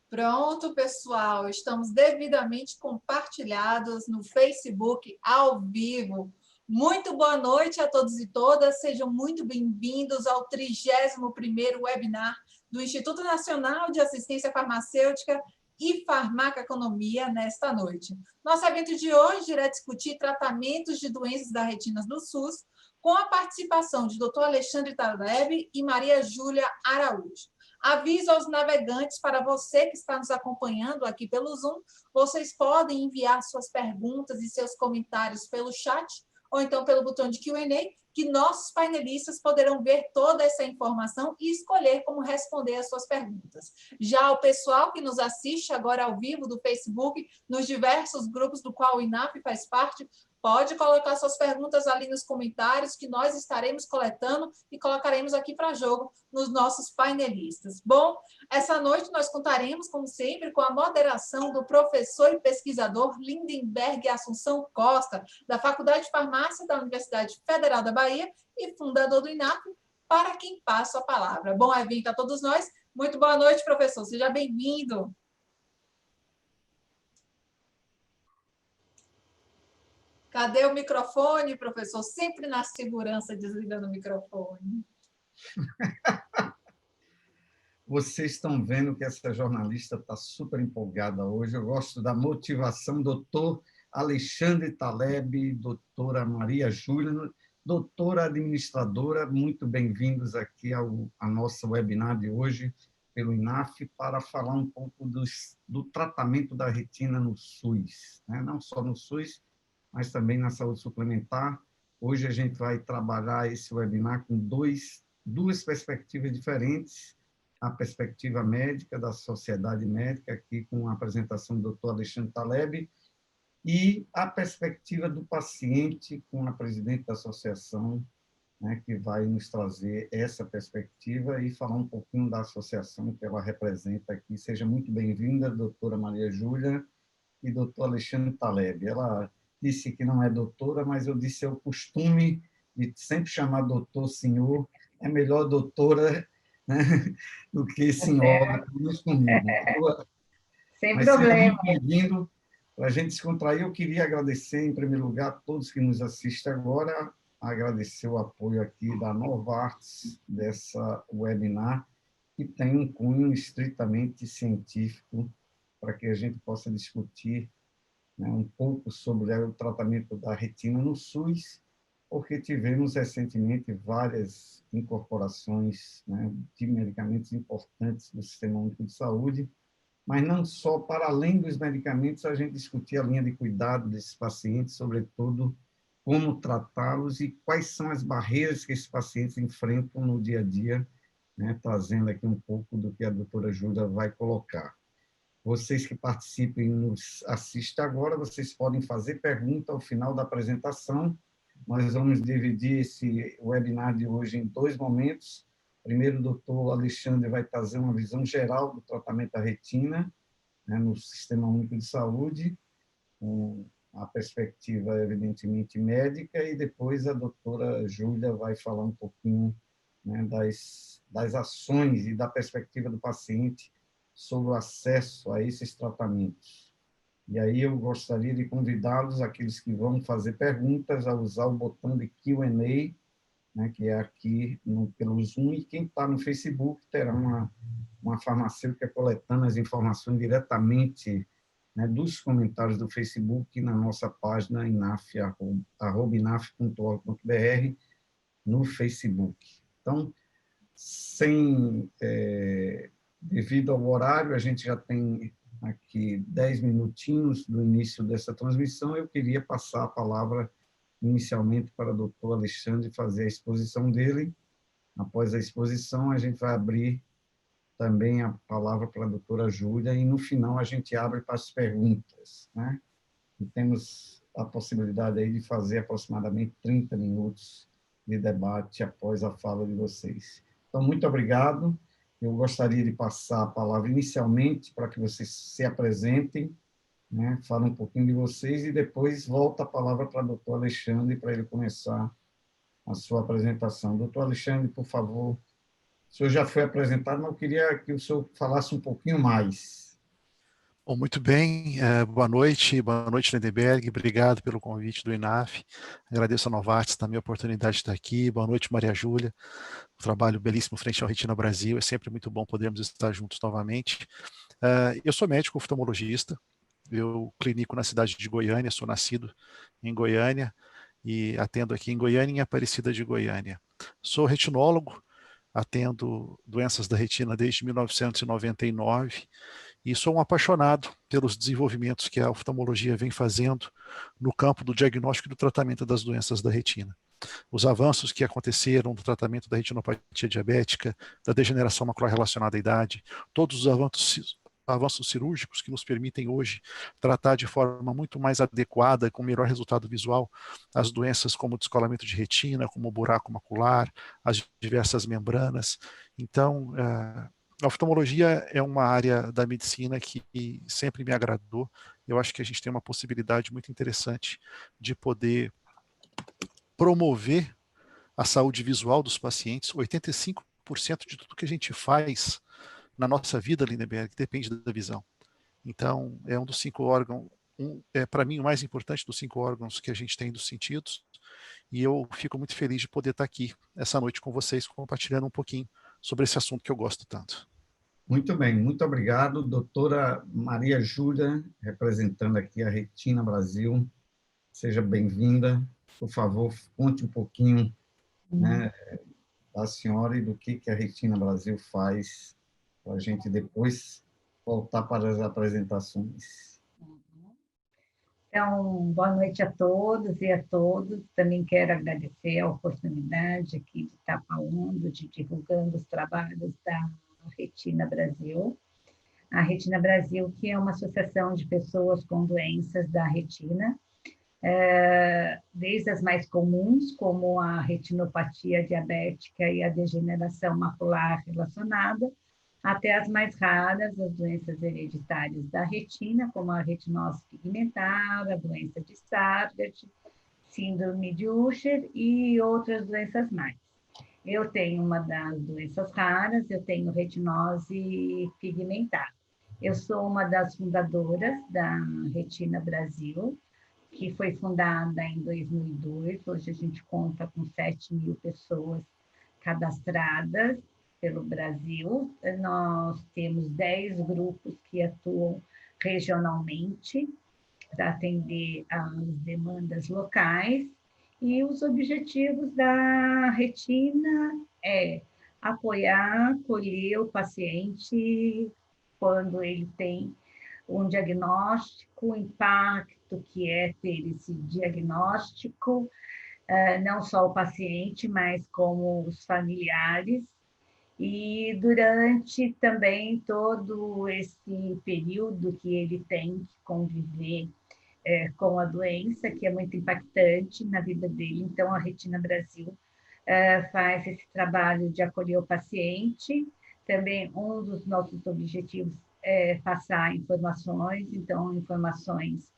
Pronto, pessoal, estamos devidamente compartilhados no Facebook ao vivo. Muito boa noite a todos e todas, sejam muito bem-vindos ao 31º webinar do Instituto Nacional de Assistência Farmacêutica e Farmacoeconomia nesta noite. Nosso evento de hoje irá discutir tratamentos de doenças da retina do SUS, com a participação de Dr. Alexandre Taleb e Maria Júlia Araújo. Aviso aos navegantes, para você que está nos acompanhando aqui pelo Zoom, vocês podem enviar suas perguntas e seus comentários pelo chat ou então pelo botão de Q&A, que nossos painelistas poderão ver toda essa informação e escolher como responder as suas perguntas. Já o pessoal que nos assiste agora ao vivo do Facebook, nos diversos grupos do qual o INAF faz parte, pode colocar suas perguntas ali nos comentários, que nós estaremos coletando e colocaremos aqui para jogo nos nossos painelistas. Bom, essa noite nós contaremos, como sempre, com a moderação do professor e pesquisador Lindenberg Assunção Costa, da Faculdade de Farmácia da Universidade Federal da Bahia e fundador do INAF, para quem passo a palavra. Bom evento a todos nós. Muito boa noite, professor. Seja bem-vindo. Cadê o microfone, professor? Sempre na segurança, desligando o microfone. Vocês estão vendo que essa jornalista está super empolgada hoje. Eu gosto da motivação, doutor Alexandre Taleb, doutora Maria Júlia, doutora administradora, muito bem-vindos aqui ao nosso webinar de hoje pelo INAF para falar um pouco do tratamento da retina no SUS, né? Não só no SUS, mas também na saúde suplementar. Hoje a gente vai trabalhar esse webinar com duas perspectivas diferentes: a perspectiva médica, da sociedade médica, aqui com a apresentação do Dr. Alexandre Taleb, e a perspectiva do paciente, com a presidente da associação, né, que vai nos trazer essa perspectiva e falar um pouquinho da associação que ela representa aqui. Seja muito bem-vinda, doutora Maria Júlia e doutor Alexandre Taleb. Ela disse que não é doutora, mas eu disse é o costume de sempre chamar doutor, senhor, é melhor doutora, né, do que senhora, comigo. Sem mas problema. Seja muito bem-vindo. Para a gente descontrair, eu queria agradecer, em primeiro lugar, a todos que nos assistem agora, agradecer o apoio aqui da Novartis, dessa webinar, que tem um cunho estritamente científico, para que a gente possa discutir, né, um pouco sobre o tratamento da retina no SUS, porque tivemos recentemente várias incorporações, né, de medicamentos importantes do Sistema Único de Saúde, mas não só para além dos medicamentos, a gente discutir a linha de cuidado desses pacientes, sobretudo como tratá-los e quais são as barreiras que esses pacientes enfrentam no dia a dia, né, trazendo aqui um pouco do que a doutora Júlia vai colocar. Vocês que participem e nos assistem agora, vocês podem fazer pergunta ao final da apresentação. Nós vamos dividir esse webinar de hoje em dois momentos. Primeiro, o doutor Alexandre vai trazer uma visão geral do tratamento da retina, né, no Sistema Único de Saúde, com a perspectiva, evidentemente, médica, e depois a doutora Júlia vai falar um pouquinho, né, das ações e da perspectiva do paciente sobre o acesso a esses tratamentos. E aí eu gostaria de convidá-los, aqueles que vão fazer perguntas, a usar o botão de Q&A, né, que é aqui pelo Zoom, e quem está no Facebook terá uma farmacêutica coletando as informações diretamente, né, dos comentários do Facebook na nossa página inaf.org.br no Facebook. Então, devido ao horário, a gente já tem aqui 10 minutinhos do início dessa transmissão, eu queria passar a palavra inicialmente para o doutor Alexandre fazer a exposição dele. Após a exposição, a gente vai abrir também a palavra para a doutora Júlia e, no final, a gente abre para as perguntas, né? E temos a possibilidade aí de fazer aproximadamente 30 minutos de debate após a fala de vocês. Então, muito obrigado. Eu gostaria de passar a palavra inicialmente para que vocês se apresentem, né, falem um pouquinho de vocês e depois volta a palavra para o doutor Alexandre para ele começar a sua apresentação. Doutor Alexandre, por favor, o senhor já foi apresentado, mas eu queria que o senhor falasse um pouquinho mais. Bom, muito bem, boa noite, Lindenberg, obrigado pelo convite do INAF, agradeço a Novartis também a oportunidade de estar aqui, boa noite Maria Júlia, um trabalho belíssimo frente ao Retina Brasil, é sempre muito bom podermos estar juntos novamente. Eu sou médico oftalmologista, eu clinico na cidade de Goiânia, sou nascido em Goiânia e atendo aqui em Goiânia e em Aparecida de Goiânia. Sou retinólogo, atendo doenças da retina desde 1999 e sou um apaixonado pelos desenvolvimentos que a oftalmologia vem fazendo no campo do diagnóstico e do tratamento das doenças da retina. Os avanços que aconteceram no tratamento da retinopatia diabética, da degeneração macular relacionada à idade, todos os avanços cirúrgicos que nos permitem hoje tratar de forma muito mais adequada, com melhor resultado visual, as doenças como o descolamento de retina, como o buraco macular, as diversas membranas. Então, a oftalmologia é uma área da medicina que sempre me agradou. Eu acho que a gente tem uma possibilidade muito interessante de poder promover a saúde visual dos pacientes. 85% de tudo que a gente faz na nossa vida, Lindenberg, depende da visão. Então, é um dos 5 órgãos, para mim, o mais importante dos 5 órgãos que a gente tem dos sentidos, e eu fico muito feliz de poder estar aqui essa noite com vocês, compartilhando um pouquinho sobre esse assunto que eu gosto tanto. Muito bem, muito obrigado, doutora Maria Júlia, representando aqui a Retina Brasil. Seja bem-vinda. Por favor, conte um pouquinho, né, da senhora e do que a Retina Brasil faz, para a gente depois voltar para as apresentações. Então, boa noite a todos e a todos. Também quero agradecer a oportunidade aqui de estar falando, de divulgando os trabalhos da Retina Brasil. A Retina Brasil, que é uma associação de pessoas com doenças da retina, desde as mais comuns, como a retinopatia diabética e a degeneração macular relacionada, até as mais raras, as doenças hereditárias da retina, como a retinose pigmentar, a doença de Stargardt, síndrome de Usher e outras doenças mais. Eu tenho uma das doenças raras, eu tenho retinose pigmentar. Eu sou uma das fundadoras da Retina Brasil, que foi fundada em 2002. Hoje a gente conta com 7.000 pessoas cadastradas pelo Brasil. Nós temos 10 grupos que atuam regionalmente para atender às demandas locais. E os objetivos da Retina é apoiar, acolher o paciente quando ele tem um diagnóstico, o impacto que é ter esse diagnóstico, não só o paciente, mas como os familiares. E durante também todo esse período que ele tem que conviver com a doença, que é muito impactante na vida dele. Então, a Retina Brasil faz esse trabalho de acolher o paciente. Também um dos nossos objetivos é passar informações, então, informações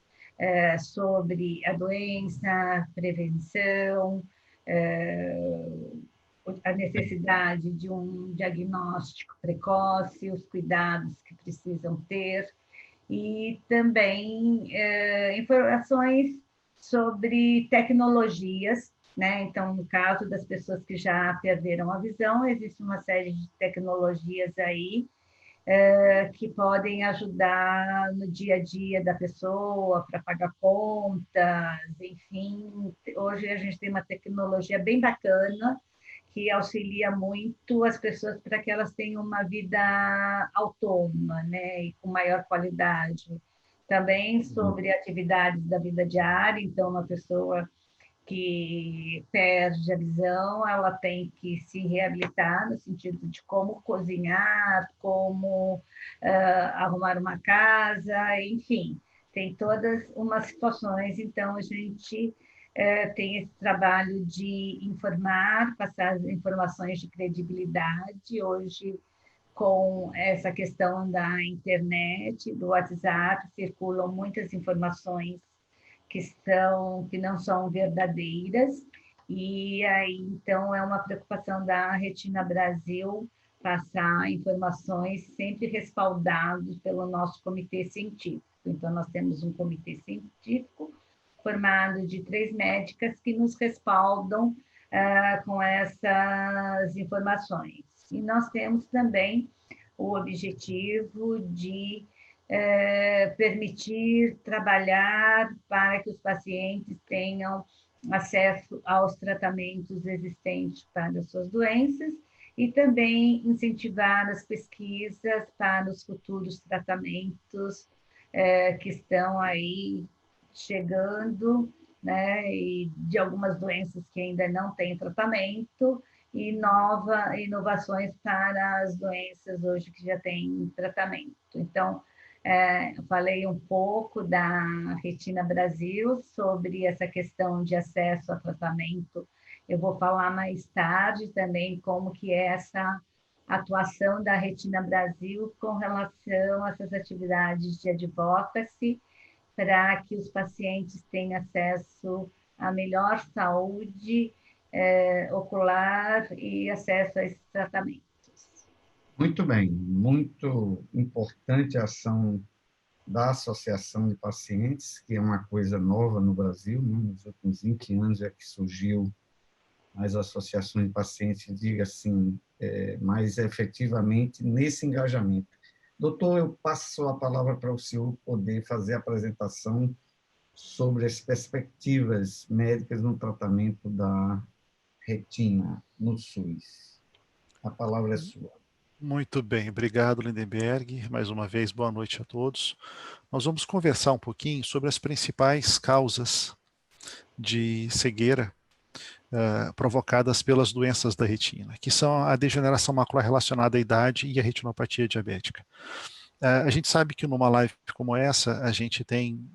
sobre a doença, prevenção, a necessidade de um diagnóstico precoce, os cuidados que precisam ter, e também informações sobre tecnologias, né? Então, no caso das pessoas que já perderam a visão, existe uma série de tecnologias aí que podem ajudar no dia a dia da pessoa, para pagar contas, enfim. Hoje a gente tem uma tecnologia bem bacana que auxilia muito as pessoas para que elas tenham uma vida autônoma, né, e com maior qualidade. Também sobre atividades da vida diária, então, uma pessoa que perde a visão, ela tem que se reabilitar no sentido de como cozinhar, como arrumar uma casa, enfim, tem todas umas situações. Então, a gente tem esse trabalho de informar, passar as informações de credibilidade. Hoje, com essa questão da internet, do WhatsApp, circulam muitas informações que não são verdadeiras, e aí então é uma preocupação da Retina Brasil passar informações sempre respaldados pelo nosso comitê científico. Então, nós temos um comitê científico formado de 3 médicas que nos respaldam com essas informações. E nós temos também o objetivo de permitir trabalhar para que os pacientes tenham acesso aos tratamentos existentes para as suas doenças e também incentivar as pesquisas para os futuros tratamentos que estão aí chegando, né, e de algumas doenças que ainda não têm tratamento, e inovações para as doenças hoje que já têm tratamento. Então, eu falei um pouco da Retina Brasil, sobre essa questão de acesso a tratamento. Eu vou falar mais tarde também como que é essa atuação da Retina Brasil com relação a essas atividades de advocacy, para que os pacientes tenham acesso à melhor saúde ocular e acesso a esses tratamentos. Muito bem, muito importante a ação da Associação de Pacientes, que é uma coisa nova no Brasil, né? Nos últimos 20 anos é que surgiu as associações de pacientes, diga assim, mais efetivamente nesse engajamento. Doutor, eu passo a palavra para o senhor poder fazer a apresentação sobre as perspectivas médicas no tratamento da retina no SUS. A palavra é sua. Muito bem, obrigado, Lindenberg. Mais uma vez, boa noite a todos. Nós vamos conversar um pouquinho sobre as principais causas de cegueira provocadas pelas doenças da retina, que são a degeneração macular relacionada à idade e a retinopatia diabética. A gente sabe que numa live como essa, a gente tem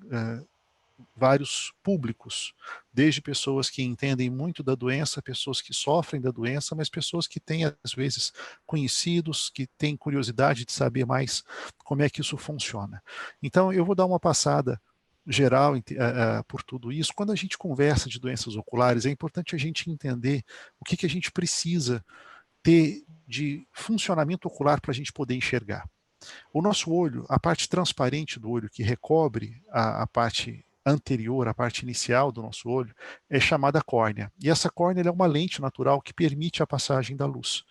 vários públicos, desde pessoas que entendem muito da doença, pessoas que sofrem da doença, mas pessoas que têm, às vezes, conhecidos, que têm curiosidade de saber mais como é que isso funciona. Então, eu vou dar uma passada geral por tudo isso. Quando a gente conversa de doenças oculares, é importante a gente entender o que a gente precisa ter de funcionamento ocular para a gente poder enxergar. O nosso olho, a parte transparente do olho que recobre a parte anterior, a parte inicial do nosso olho, é chamada córnea. E essa córnea é uma lente natural que permite a passagem da luz.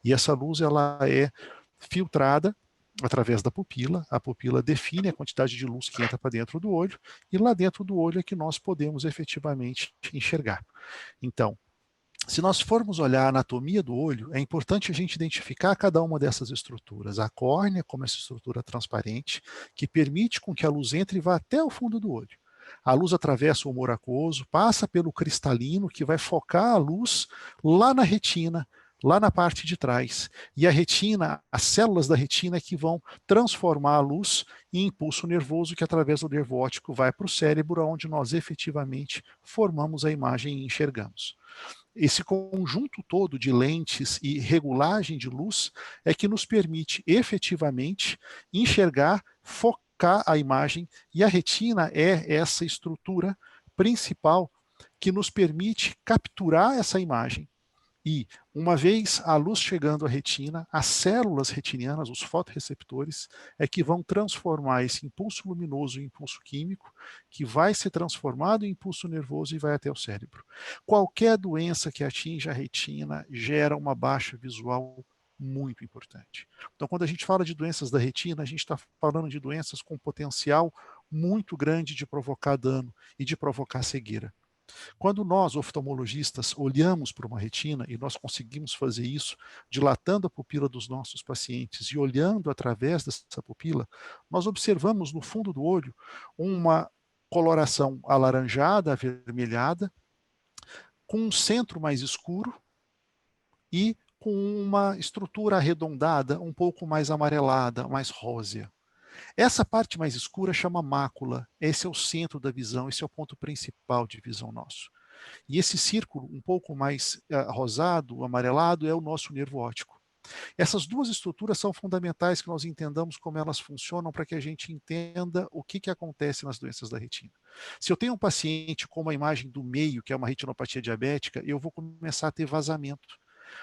E essa luz ela é filtrada através da pupila. A pupila define a quantidade de luz que entra para dentro do olho, e lá dentro do olho é que nós podemos efetivamente enxergar. Então, se nós formos olhar a anatomia do olho, é importante a gente identificar cada uma dessas estruturas. A córnea, como essa estrutura transparente, que permite com que a luz entre e vá até o fundo do olho. A luz atravessa o humor aquoso, passa pelo cristalino, que vai focar a luz lá na retina, lá na parte de trás. E a retina, as células da retina é que vão transformar a luz em impulso nervoso, que através do nervo óptico vai para o cérebro, onde nós efetivamente formamos a imagem e enxergamos. Esse conjunto todo de lentes e regulagem de luz é que nos permite efetivamente enxergar, focar a imagem, e a retina é essa estrutura principal que nos permite capturar essa imagem. E, uma vez a luz chegando à retina, as células retinianas, os fotorreceptores, é que vão transformar esse impulso luminoso em impulso químico, que vai ser transformado em impulso nervoso e vai até o cérebro. Qualquer doença que atinja a retina gera uma baixa visual muito importante. Então, quando a gente fala de doenças da retina, a gente está falando de doenças com potencial muito grande de provocar dano e de provocar cegueira. Quando nós, oftalmologistas, olhamos para uma retina, e nós conseguimos fazer isso dilatando a pupila dos nossos pacientes e olhando através dessa pupila, nós observamos no fundo do olho uma coloração alaranjada, avermelhada, com um centro mais escuro e com uma estrutura arredondada, um pouco mais amarelada, mais rósea. Essa parte mais escura chama mácula. Esse é o centro da visão, esse é o ponto principal de visão nosso. E esse círculo um pouco mais rosado, amarelado, é o nosso nervo óptico. Essas duas estruturas são fundamentais que nós entendamos como elas funcionam para que a gente entenda o que acontece nas doenças da retina. Se eu tenho um paciente com uma imagem do meio, que é uma retinopatia diabética, eu vou começar a ter vazamento.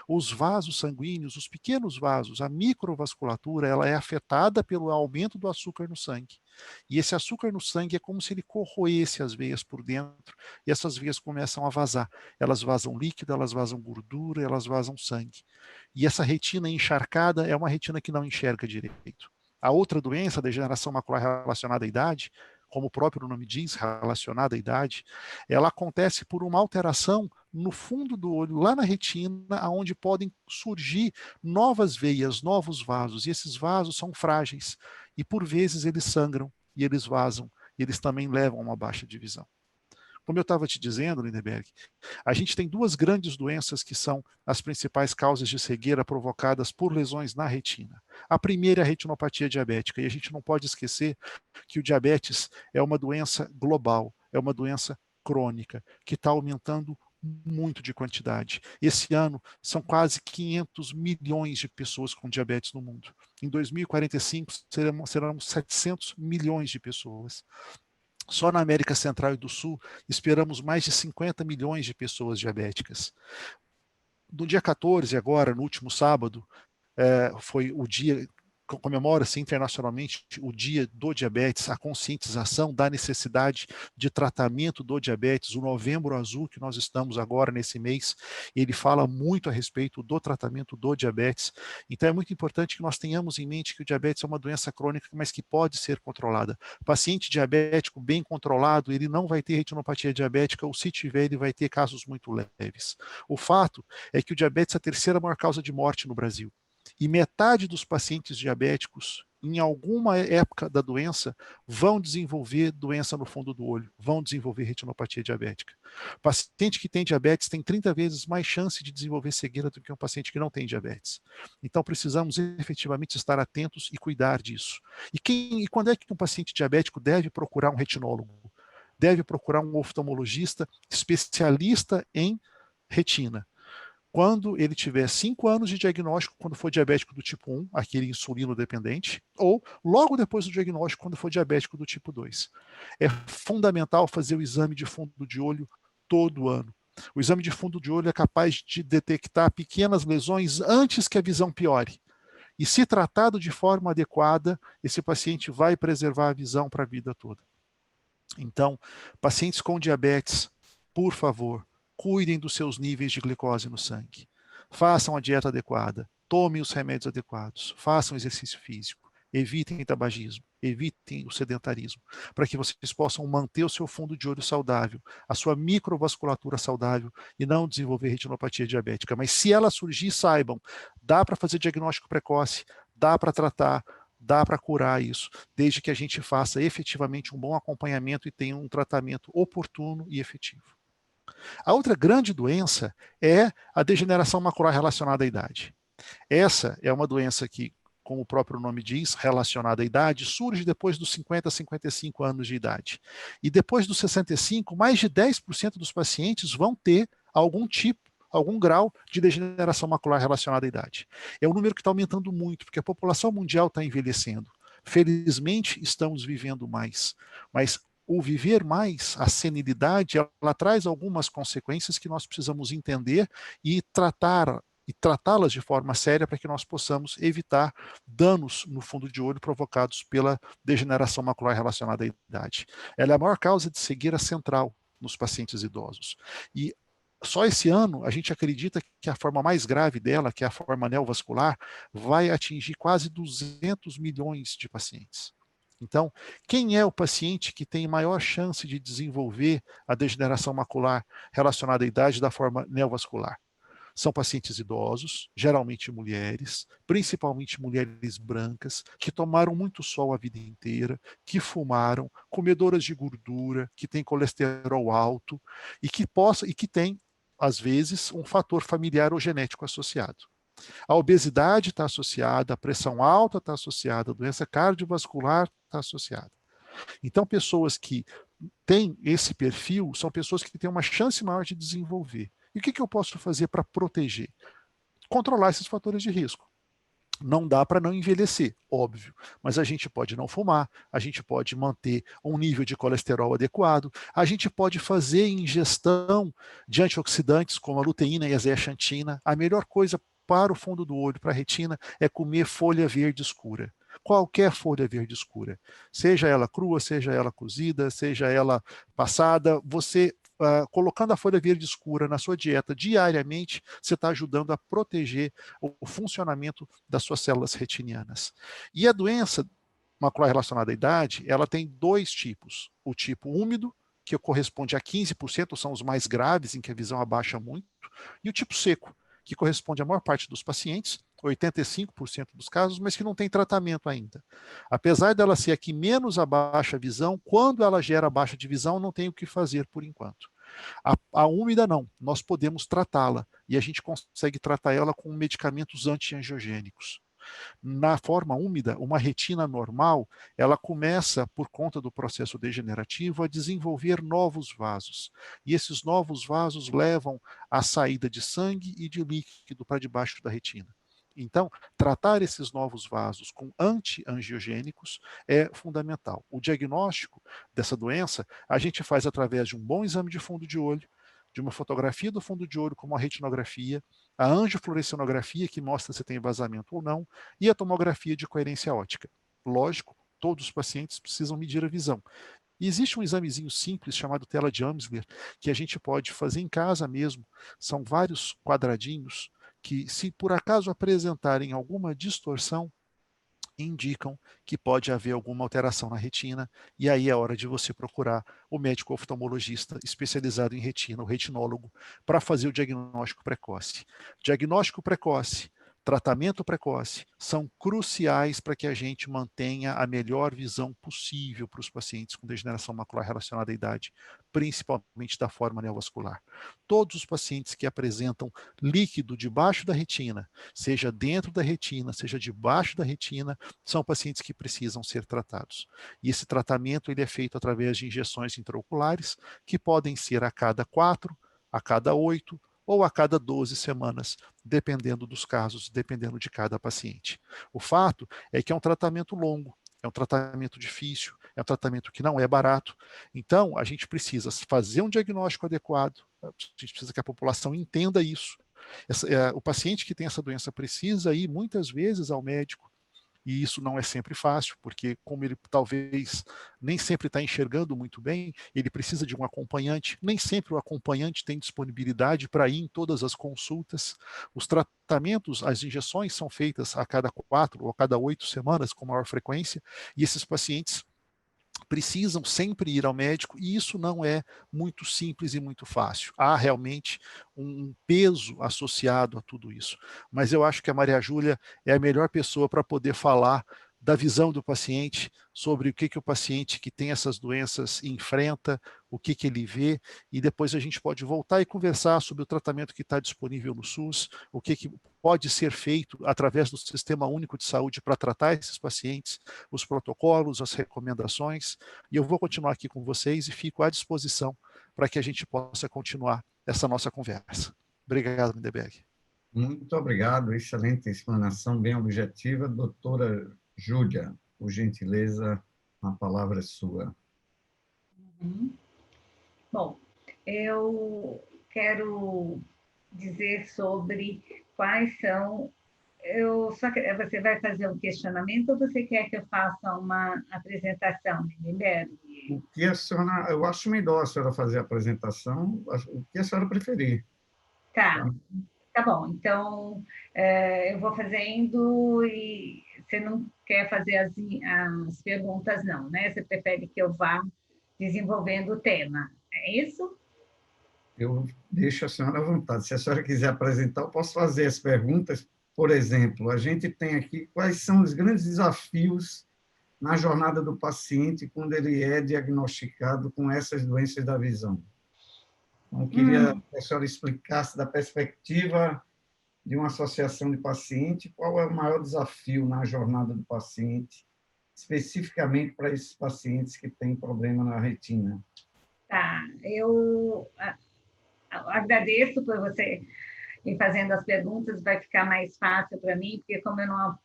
Os vasos sanguíneos, os pequenos vasos, a microvasculatura, ela é afetada pelo aumento do açúcar no sangue. E esse açúcar no sangue é como se ele corroesse as veias por dentro, e essas veias começam a vazar. Elas vazam líquido, elas vazam gordura, elas vazam sangue. E essa retina encharcada é uma retina que não enxerga direito. A outra doença, a degeneração macular relacionada à idade, como o próprio nome diz, relacionada à idade, ela acontece por uma alteração no fundo do olho, lá na retina, onde podem surgir novas veias, novos vasos, e esses vasos são frágeis, e por vezes eles sangram, e eles vazam, e eles também levam a uma baixa de visão. Como eu estava te dizendo, Lindenberg, a gente tem duas grandes doenças que são as principais causas de cegueira provocadas por lesões na retina. A primeira é a retinopatia diabética, e a gente não pode esquecer que o diabetes é uma doença global, é uma doença crônica, que está aumentando muito de quantidade. Esse ano são quase 500 milhões de pessoas com diabetes no mundo. Em 2045 serão 700 milhões de pessoas. Só na América Central e do Sul, esperamos mais de 50 milhões de pessoas diabéticas. No dia 14, agora, no último sábado, foi o dia, comemora-se internacionalmente o Dia do Diabetes, a conscientização da necessidade de tratamento do diabetes, o Novembro Azul, que nós estamos agora nesse mês, ele fala muito a respeito do tratamento do diabetes. Então é muito importante que nós tenhamos em mente que o diabetes é uma doença crônica, mas que pode ser controlada. O paciente diabético bem controlado, ele não vai ter retinopatia diabética, ou se tiver, ele vai ter casos muito leves. O fato é que o diabetes é a terceira maior causa de morte no Brasil. E metade dos pacientes diabéticos, em alguma época da doença, vão desenvolver doença no fundo do olho, vão desenvolver retinopatia diabética. O paciente que tem diabetes tem 30 vezes mais chance de desenvolver cegueira do que um paciente que não tem diabetes. Então, precisamos efetivamente estar atentos e cuidar disso. E quando é que um paciente diabético deve procurar um retinólogo? Deve procurar um oftalmologista especialista em retina. Quando ele tiver 5 anos de diagnóstico, quando for diabético do tipo 1, aquele insulino dependente, ou logo depois do diagnóstico, quando for diabético do tipo 2. É fundamental fazer o exame de fundo de olho todo ano. O exame de fundo de olho é capaz de detectar pequenas lesões antes que a visão piore. E se tratado de forma adequada, esse paciente vai preservar a visão para a vida toda. Então, pacientes com diabetes, por favor, cuidem dos seus níveis de glicose no sangue. Façam a dieta adequada, tomem os remédios adequados, façam exercício físico, evitem tabagismo, evitem o sedentarismo, para que vocês possam manter o seu fundo de olho saudável, a sua microvasculatura saudável e não desenvolver retinopatia diabética. Mas se ela surgir, saibam, dá para fazer diagnóstico precoce, dá para tratar, dá para curar isso, desde que a gente faça efetivamente um bom acompanhamento e tenha um tratamento oportuno e efetivo. A outra grande doença é a degeneração macular relacionada à idade. Essa é uma doença que, como o próprio nome diz, relacionada à idade, surge depois dos 50 a 55 anos de idade. E depois dos 65, mais de 10% dos pacientes vão ter algum grau de degeneração macular relacionada à idade. É um número que está aumentando muito, porque a população mundial está envelhecendo. Felizmente, estamos vivendo mais, mas o viver mais, a senilidade, ela traz algumas consequências que nós precisamos entender e tratá-las de forma séria para que nós possamos evitar danos no fundo de olho provocados pela degeneração macular relacionada à idade. Ela é a maior causa de cegueira central nos pacientes idosos. E só esse ano, a gente acredita que a forma mais grave dela, que é a forma neovascular, vai atingir quase 200 milhões de pacientes. Então, quem é o paciente que tem maior chance de desenvolver a degeneração macular relacionada à idade da forma neovascular? São pacientes idosos, geralmente mulheres, principalmente mulheres brancas, que tomaram muito sol a vida inteira, que fumaram, comedoras de gordura, que têm colesterol alto e que têm, às vezes, um fator familiar ou genético associado. A obesidade está associada, a pressão alta está associada, a doença cardiovascular está associada. Então, pessoas que têm esse perfil são pessoas que têm uma chance maior de desenvolver. E o que eu posso fazer para proteger? Controlar esses fatores de risco. Não dá para não envelhecer, óbvio, mas a gente pode não fumar, a gente pode manter um nível de colesterol adequado, a gente pode fazer ingestão de antioxidantes como a luteína e a zeaxantina. A melhor coisa para o fundo do olho, para a retina, é comer folha verde escura. Qualquer folha verde escura, seja ela crua, seja ela cozida, seja ela passada, você colocando a folha verde escura na sua dieta diariamente, você está ajudando a proteger o funcionamento das suas células retinianas. E a doença macular relacionada à idade, ela tem dois tipos. O tipo úmido, que corresponde a 15%, são os mais graves, em que a visão abaixa muito, e o tipo seco, que corresponde à maior parte dos pacientes, 85% dos casos, mas que não tem tratamento ainda. Apesar dela ser a que menos abaixa a visão, quando ela gera baixa de visão, não tem o que fazer por enquanto. A úmida não, nós podemos tratá-la e a gente consegue tratar ela com medicamentos antiangiogênicos. Na forma úmida, uma retina normal, ela começa, por conta do processo degenerativo, a desenvolver novos vasos. E esses novos vasos levam à saída de sangue e de líquido para debaixo da retina. Então, tratar esses novos vasos com antiangiogênicos é fundamental. O diagnóstico dessa doença a gente faz através de um bom exame de fundo de olho, de uma fotografia do fundo de olho como a retinografia, a angiofluorescenografia, que mostra se tem vazamento ou não, e a tomografia de coerência óptica. Lógico, todos os pacientes precisam medir a visão. E existe um examezinho simples chamado tela de Amsler, que a gente pode fazer em casa mesmo. São vários quadradinhos que, se por acaso apresentarem alguma distorção, indicam que pode haver alguma alteração na retina, e aí é hora de você procurar o médico oftalmologista especializado em retina, o retinólogo, para fazer o diagnóstico precoce. Diagnóstico precoce, tratamento precoce são cruciais para que a gente mantenha a melhor visão possível para os pacientes com degeneração macular relacionada à idade, principalmente da forma neovascular. Todos os pacientes que apresentam líquido debaixo da retina, seja dentro da retina, seja debaixo da retina, são pacientes que precisam ser tratados. E esse tratamento ele é feito através de injeções intraoculares, que podem ser a cada 4, a cada 8 ou a cada 12 semanas, dependendo dos casos, dependendo de cada paciente. O fato é que é um tratamento longo, é um tratamento difícil, é um tratamento que não é barato. Então, a gente precisa fazer um diagnóstico adequado, a gente precisa que a população entenda isso. O paciente que tem essa doença precisa ir muitas vezes ao médico, e isso não é sempre fácil, porque como ele talvez nem sempre está enxergando muito bem, ele precisa de um acompanhante, nem sempre o acompanhante tem disponibilidade para ir em todas as consultas. Os tratamentos, as injeções são feitas a cada 4 ou a cada 8 semanas com maior frequência, e esses pacientes precisam sempre ir ao médico, e isso não é muito simples e muito fácil. Há realmente um peso associado a tudo isso. Mas eu acho que a Maria Júlia é a melhor pessoa para poder falar da visão do paciente, sobre o que o paciente que tem essas doenças enfrenta, o que ele vê, e depois a gente pode voltar e conversar sobre o tratamento que está disponível no SUS, o que pode ser feito através do Sistema Único de Saúde para tratar esses pacientes, os protocolos, as recomendações, e eu vou continuar aqui com vocês e fico à disposição para que a gente possa continuar essa nossa conversa. Obrigado, Lindeberg. Muito obrigado, excelente explanação, bem objetiva. Doutora Júlia, por gentileza, a palavra é sua. Bom, eu quero dizer sobre quais são... Você vai fazer um questionamento ou você quer que eu faça uma apresentação, Lindeberg? O que a senhora... Eu acho melhor a senhora fazer a apresentação, o que a senhora preferir. Tá bom. Então, eu vou fazendo e você não quer fazer as perguntas, não, né? Você prefere que eu vá desenvolvendo o tema, é isso? Eu deixo a senhora à vontade. Se a senhora quiser apresentar, eu posso fazer as perguntas. Por exemplo, a gente tem aqui quais são os grandes desafios na jornada do paciente quando ele é diagnosticado com essas doenças da visão. Então, eu queria que a senhora explicasse da perspectiva de uma associação de paciente, qual é o maior desafio na jornada do paciente, especificamente para esses pacientes que têm problema na retina. Tá, eu agradeço por você ir fazendo as perguntas, vai ficar mais fácil para mim, porque como eu não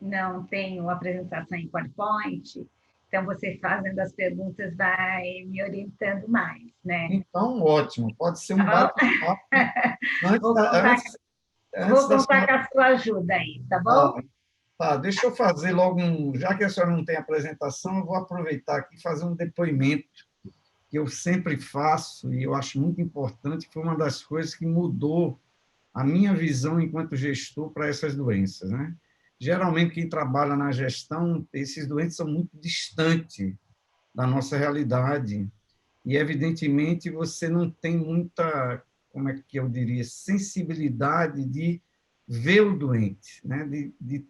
não tenho apresentação em PowerPoint, então você fazendo as perguntas vai me orientando mais, né? Então, ótimo, pode ser um Tá bom? bate-papo. Antes Vou da, contar, antes, antes vou da contar senhora. com a sua ajuda aí, tá Ah, bom? tá, deixa eu fazer logo um. Já que a senhora não tem apresentação, eu vou aproveitar aqui e fazer um depoimento que eu sempre faço e eu acho muito importante, que foi uma das coisas que mudou a minha visão enquanto gestor para essas doenças, né? Geralmente, quem trabalha na gestão, esses doentes são muito distantes da nossa realidade e, evidentemente, você não tem muita, como é que eu diria, sensibilidade de ver o doente, né? De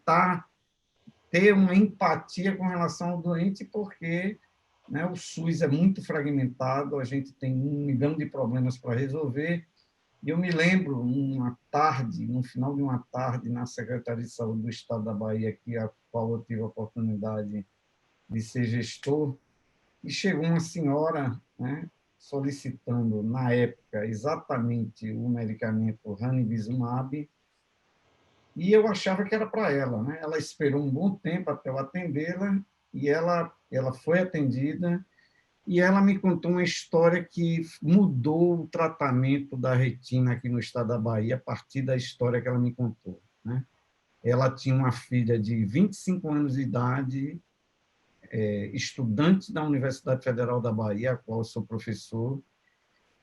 ter uma empatia com relação ao doente, porque, né, o SUS é muito fragmentado, a gente tem 1 milhão de problemas para resolver. E eu me lembro, uma tarde, no final de uma tarde, na Secretaria de Saúde do Estado da Bahia, aqui, a qual eu tive a oportunidade de ser gestor, e chegou uma senhora, né, solicitando, na época, exatamente o medicamento ranibizumab, e eu achava que era para ela, né? Ela esperou um bom tempo até eu atendê-la, e ela foi atendida, e ela me contou uma história que mudou o tratamento da retina aqui no estado da Bahia, a partir da história que ela me contou, né? Ela tinha uma filha de 25 anos de idade, estudante da Universidade Federal da Bahia, a qual eu sou professor,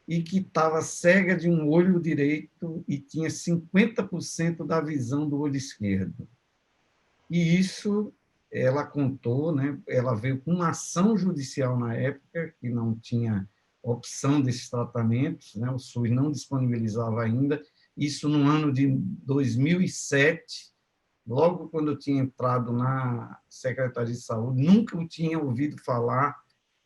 e que estava cega de um olho direito e tinha 50% da visão do olho esquerdo. E isso ela contou, né? Ela veio com uma ação judicial na época, que não tinha opção desses tratamentos, né? O SUS não disponibilizava ainda, isso no ano de 2007, logo quando eu tinha entrado na Secretaria de Saúde, nunca eu tinha ouvido falar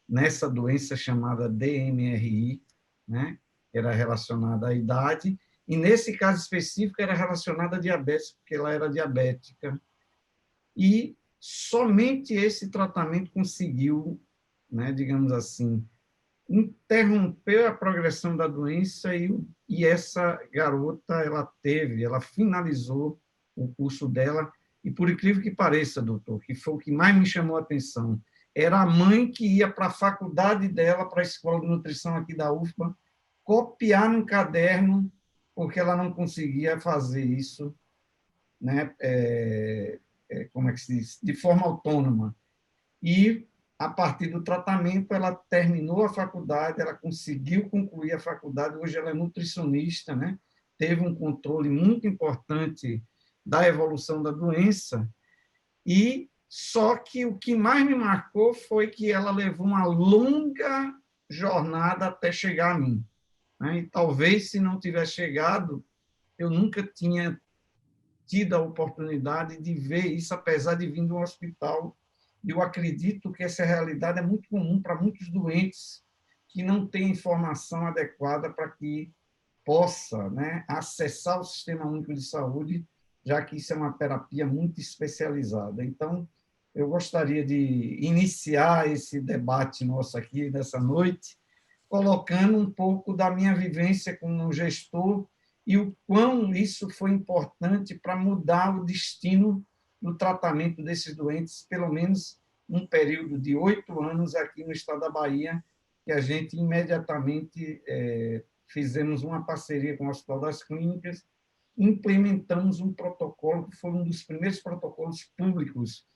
nessa doença chamada DMRI, né? Era relacionada à idade, e nesse caso específico era relacionada à diabetes, porque ela era diabética, e somente esse tratamento conseguiu, né, digamos assim, interromper a progressão da doença e essa garota, ela finalizou o curso dela e, por incrível que pareça, doutor, que foi o que mais me chamou a atenção, era a mãe que ia para a faculdade dela, para a escola de nutrição aqui da UFBA, copiar no caderno, porque ela não conseguia fazer isso, né, como é que se diz? De forma autônoma. E, a partir do tratamento, ela terminou a faculdade, ela conseguiu concluir a faculdade, hoje ela é nutricionista, né? Teve um controle muito importante da evolução da doença, e só que o que mais me marcou foi que ela levou uma longa jornada até chegar a mim, né? E talvez, se não tivesse chegado, eu nunca tinha tido a oportunidade de ver isso, apesar de vir de um hospital. Eu acredito que essa realidade é muito comum para muitos doentes que não têm informação adequada para que possa, né, acessar o Sistema Único de Saúde, já que isso é uma terapia muito especializada. Então, eu gostaria de iniciar esse debate nosso aqui nessa noite, colocando um pouco da minha vivência como gestor e o quão isso foi importante para mudar o destino do tratamento desses doentes, pelo menos um período de 8 anos aqui no estado da Bahia, que a gente imediatamente fizemos uma parceria com o Hospital das Clínicas, implementamos um protocolo que foi um dos primeiros protocolos públicos,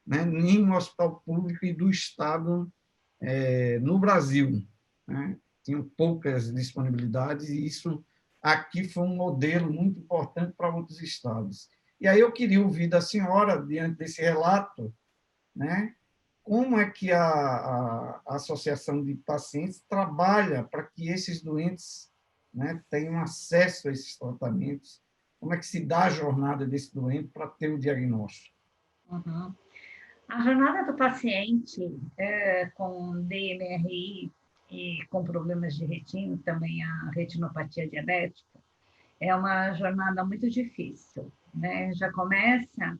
né, em um hospital público e do estado no Brasil, né? Tinham poucas disponibilidades e isso aqui foi um modelo muito importante para outros estados. E aí eu queria ouvir da senhora, diante desse relato, né, como é que a Associação de Pacientes trabalha para que esses doentes, né, tenham acesso a esses tratamentos, como é que se dá a jornada desse doente para ter o diagnóstico? Uhum. A jornada do paciente com DMRI e com problemas de retina, também a retinopatia diabética, é uma jornada muito difícil, né? Já começa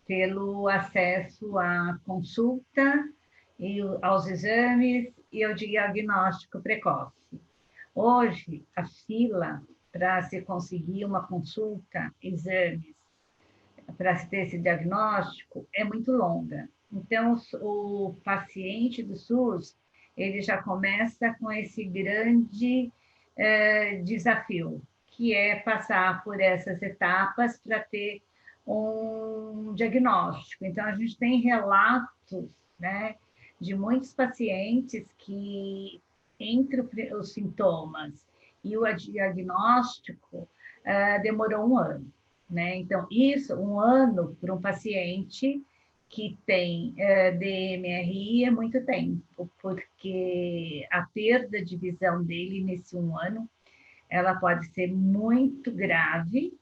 pelo acesso à consulta e aos exames e ao diagnóstico precoce. Hoje, a fila para se conseguir uma consulta, exames, para se ter esse diagnóstico é muito longa. Então, o paciente do SUS, ele já começa com esse grande desafio, que é passar por essas etapas para ter um diagnóstico. Então, a gente tem relatos, né, de muitos pacientes que, entre os sintomas e o diagnóstico, demorou um ano, né? Então, isso, um ano para um paciente que tem DMRI é muito tempo, porque a perda de visão dele nesse um ano, ela pode ser muito grave,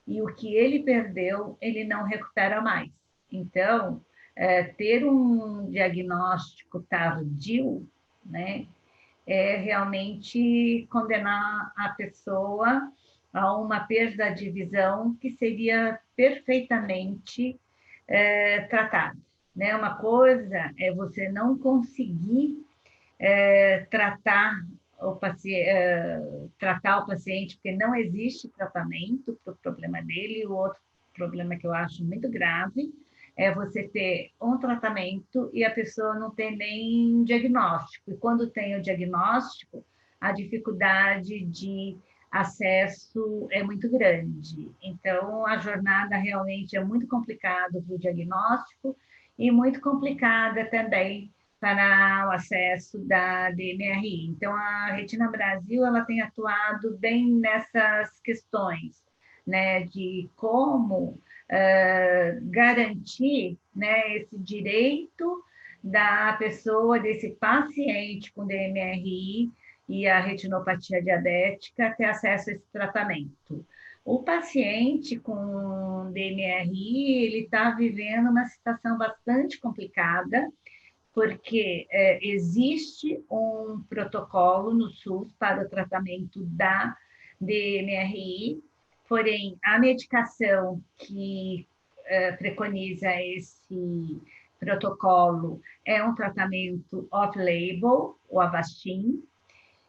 e o que ele perdeu, ele não recupera mais. Então, ter um diagnóstico tardio, né, é realmente condenar a pessoa a uma perda de visão que seria perfeitamente tratada. Né? Uma coisa é você não conseguir tratar tratar o paciente, porque não existe tratamento para o problema dele. E o outro problema que eu acho muito grave é você ter um tratamento e a pessoa não ter nem diagnóstico. E quando tem o diagnóstico, a dificuldade de acesso é muito grande. Então, a jornada realmente é muito complicada para o diagnóstico e muito complicada também para o acesso da DMRI. Então, a Retina Brasil ela tem atuado bem nessas questões, né, de como garantir, né, esse direito da pessoa, desse paciente com DMRI e a retinopatia diabética ter acesso a esse tratamento. O paciente com DMRI, ele está vivendo uma situação bastante complicada, porque existe um protocolo no SUS para o tratamento da DMRI, porém, a medicação que preconiza esse protocolo é um tratamento off-label, o Avastin,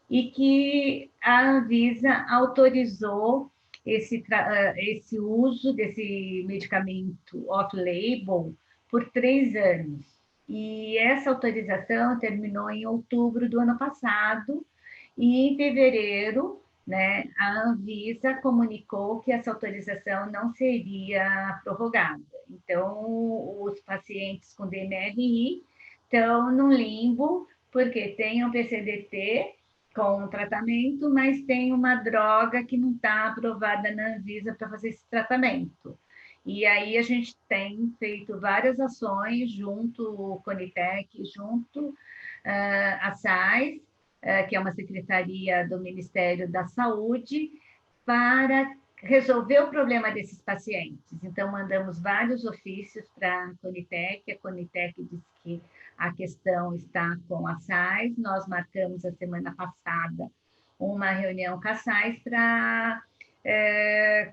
e que a Anvisa autorizou esse uso desse medicamento off-label por 3 anos. E essa autorização terminou em outubro do ano passado, e em fevereiro, né, a Anvisa comunicou que essa autorização não seria prorrogada. Então, os pacientes com DMRI estão no limbo, porque tem um PCDT com o tratamento, mas tem uma droga que não está aprovada na Anvisa para fazer esse tratamento. E aí a gente tem feito várias ações junto ao Conitec, junto à SAIS, que é uma secretaria do Ministério da Saúde, para resolver o problema desses pacientes. Então, mandamos vários ofícios para a Conitec diz que a questão está com a SAIS, nós marcamos a semana passada uma reunião com a SAIS para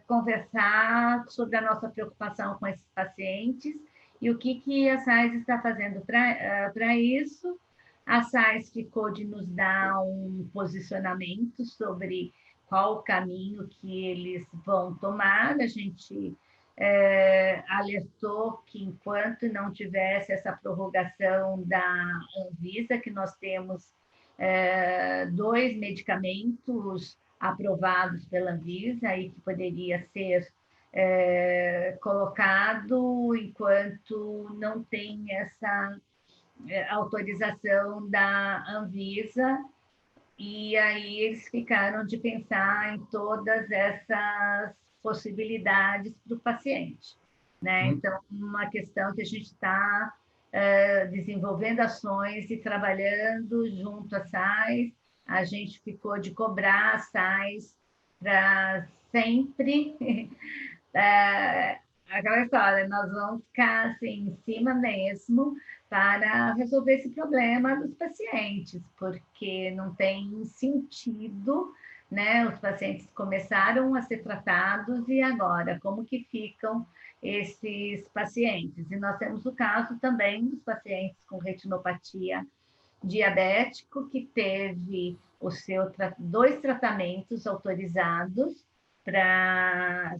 conversar sobre a nossa preocupação com esses pacientes e o que a SAIS está fazendo para isso. A SAIS ficou de nos dar um posicionamento sobre qual o caminho que eles vão tomar. A gente alertou que enquanto não tivesse essa prorrogação da Anvisa, que nós temos 2 medicamentos aprovados pela Anvisa e que poderia ser colocado enquanto não tem essa autorização da Anvisa, e aí eles ficaram de pensar em todas essas possibilidades para o paciente, né? Então, uma questão que a gente está desenvolvendo ações e trabalhando junto à SAIS. A gente ficou de cobrar a SAIS para sempre aquela história, nós vamos ficar assim, em cima mesmo para resolver esse problema dos pacientes, porque não tem sentido, né? Os pacientes começaram a ser tratados e agora, como que ficam esses pacientes? E nós temos o caso também dos pacientes com retinopatia diabético, que teve 2 tratamentos autorizados para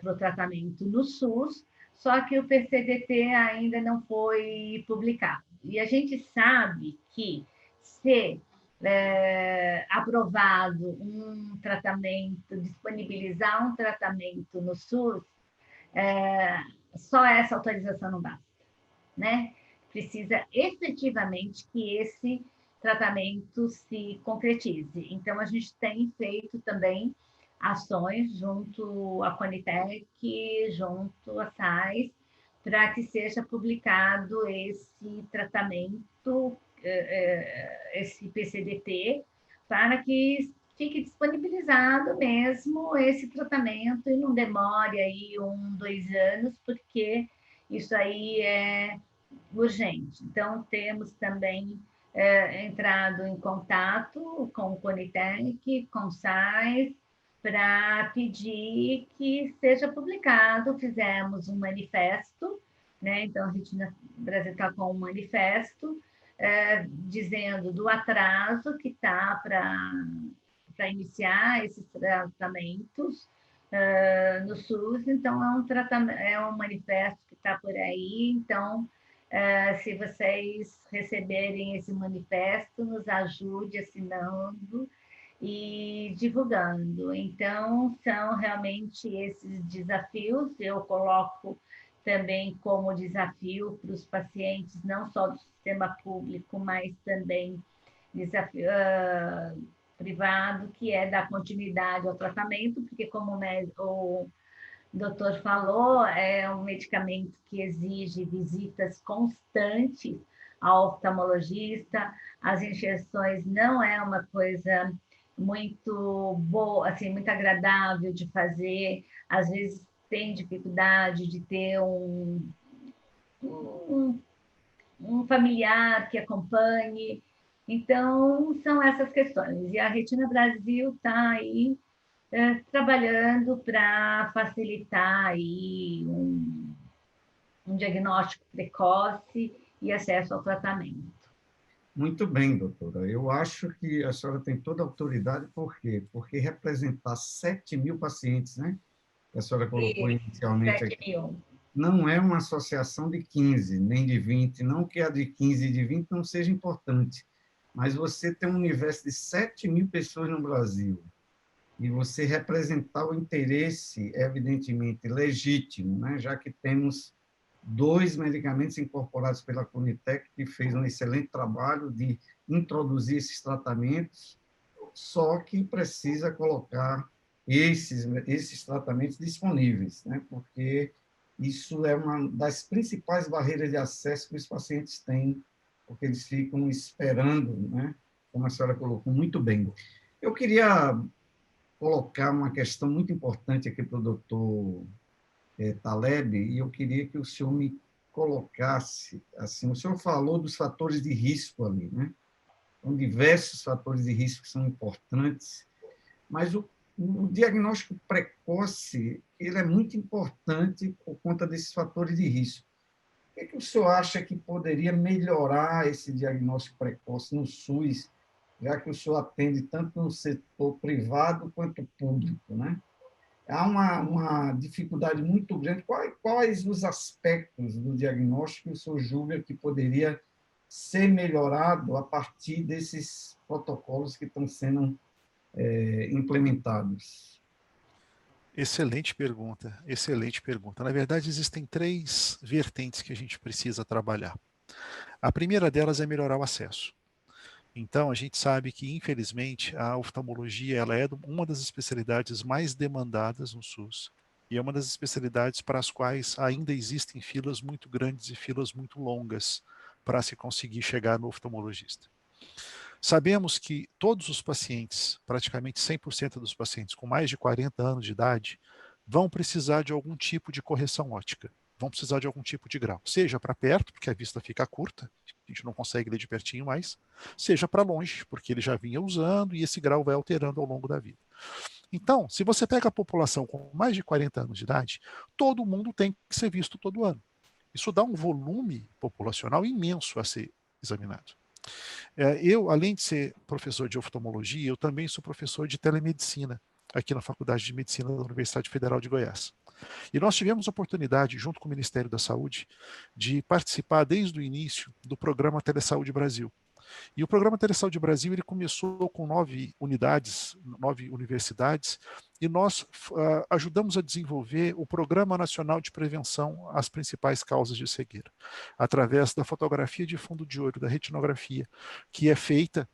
o tratamento no SUS, só que o PCDT ainda não foi publicado. E a gente sabe que se aprovado um tratamento, disponibilizar um tratamento no SUS, só essa autorização não basta, né? Precisa efetivamente que esse tratamento se concretize. Então, a gente tem feito também ações junto à Conitec, junto à SAIS, para que seja publicado esse tratamento, esse PCDT, para que fique disponibilizado mesmo esse tratamento e não demore aí 1, 2 anos, porque isso aí é urgente. Então, temos também entrado em contato com o Conitec, com o SAIS, para pedir que seja publicado. Fizemos um manifesto, né? Então, a Retina Brasil está com um manifesto dizendo do atraso que está para iniciar esses tratamentos no SUS. Então, é um manifesto que está por aí. Então, se vocês receberem esse manifesto, nos ajude assinando e divulgando. Então, são realmente esses desafios. Eu coloco também como desafio para os pacientes, não só do sistema público, mas também desafio privado, que é dar continuidade ao tratamento, porque, como o doutor falou, é um medicamento que exige visitas constantes ao oftalmologista. As injeções não é uma coisa muito boa, assim, muito agradável de fazer. Às vezes tem dificuldade de ter um familiar que acompanhe. Então, são essas questões. E a Retina Brasil está aí trabalhando para facilitar aí um diagnóstico precoce e acesso ao tratamento. Muito bem, doutora. Eu acho que a senhora tem toda a autoridade, por quê? Porque representar 7.000 pacientes, né? Que a senhora colocou inicialmente aqui, não é uma associação de 15, nem de 20, não que a de 15 e de 20 não seja importante, mas você tem um universo de 7.000 pessoas no Brasil, e você representar o interesse, evidentemente, legítimo, né? Já que temos 2 medicamentos incorporados pela Conitec, que fez um excelente trabalho de introduzir esses tratamentos, só que precisa colocar esses tratamentos disponíveis, né? Porque isso é uma das principais barreiras de acesso que os pacientes têm, porque eles ficam esperando, né? Como a senhora colocou muito bem. Eu queria colocar uma questão muito importante aqui para o doutor Taleb, e eu queria que o senhor me colocasse, assim, o senhor falou dos fatores de risco ali, né? São diversos fatores de risco que são importantes, mas o diagnóstico precoce, ele é muito importante por conta desses fatores de risco. O que o senhor acha que poderia melhorar esse diagnóstico precoce no SUS, já que o senhor atende tanto no setor privado quanto público, né? Há uma dificuldade muito grande. Quais os aspectos do diagnóstico que o senhor julga que poderia ser melhorado a partir desses protocolos que estão sendo implementados? Excelente pergunta, excelente pergunta. Na verdade, existem 3 vertentes que a gente precisa trabalhar. A primeira delas é melhorar o acesso. Então, a gente sabe que, infelizmente, a oftalmologia ela é uma das especialidades mais demandadas no SUS e é uma das especialidades para as quais ainda existem filas muito grandes e filas muito longas para se conseguir chegar no oftalmologista. Sabemos que todos os pacientes, praticamente 100% dos pacientes com mais de 40 anos de idade, vão precisar de algum tipo de correção óptica, vão precisar de algum tipo de grau, seja para perto, porque a vista fica curta, a gente não consegue ler de pertinho mais, seja para longe, porque ele já vinha usando e esse grau vai alterando ao longo da vida. Então, se você pega a população com mais de 40 anos de idade, todo mundo tem que ser visto todo ano. Isso dá um volume populacional imenso a ser examinado. Eu, além de ser professor de oftalmologia, eu também sou professor de telemedicina. aqui na Faculdade de Medicina da Universidade Federal de Goiás. E nós tivemos a oportunidade, junto com o Ministério da Saúde, de participar desde o início do programa Telesaúde Brasil. E o programa Telesaúde Brasil ele começou com 9 unidades, 9 universidades, e nós ajudamos a desenvolver o Programa Nacional de Prevenção às principais causas de cegueira, através da fotografia de fundo de olho, da retinografia, que é feita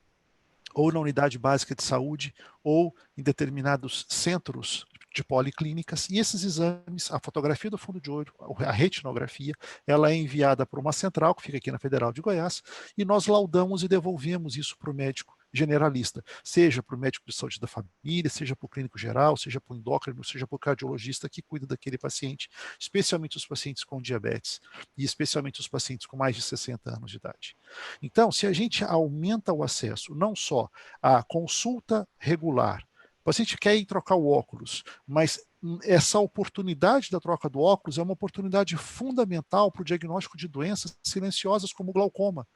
ou na unidade básica de saúde, ou em determinados centros de policlínicas, e esses exames, a fotografia do fundo de olho, a retinografia, ela é enviada para uma central, que fica aqui na Federal de Goiás, e nós laudamos e devolvemos isso para o médico generalista, seja para o médico de saúde da família, seja para o clínico geral, seja para o endócrino, seja para o cardiologista que cuida daquele paciente, especialmente os pacientes com diabetes, e especialmente os pacientes com mais de 60 anos de idade. Então, se a gente aumenta o acesso, não só à consulta regular, o paciente quer ir trocar o óculos, mas essa oportunidade da troca do óculos é uma oportunidade fundamental para o diagnóstico de doenças silenciosas como o glaucoma,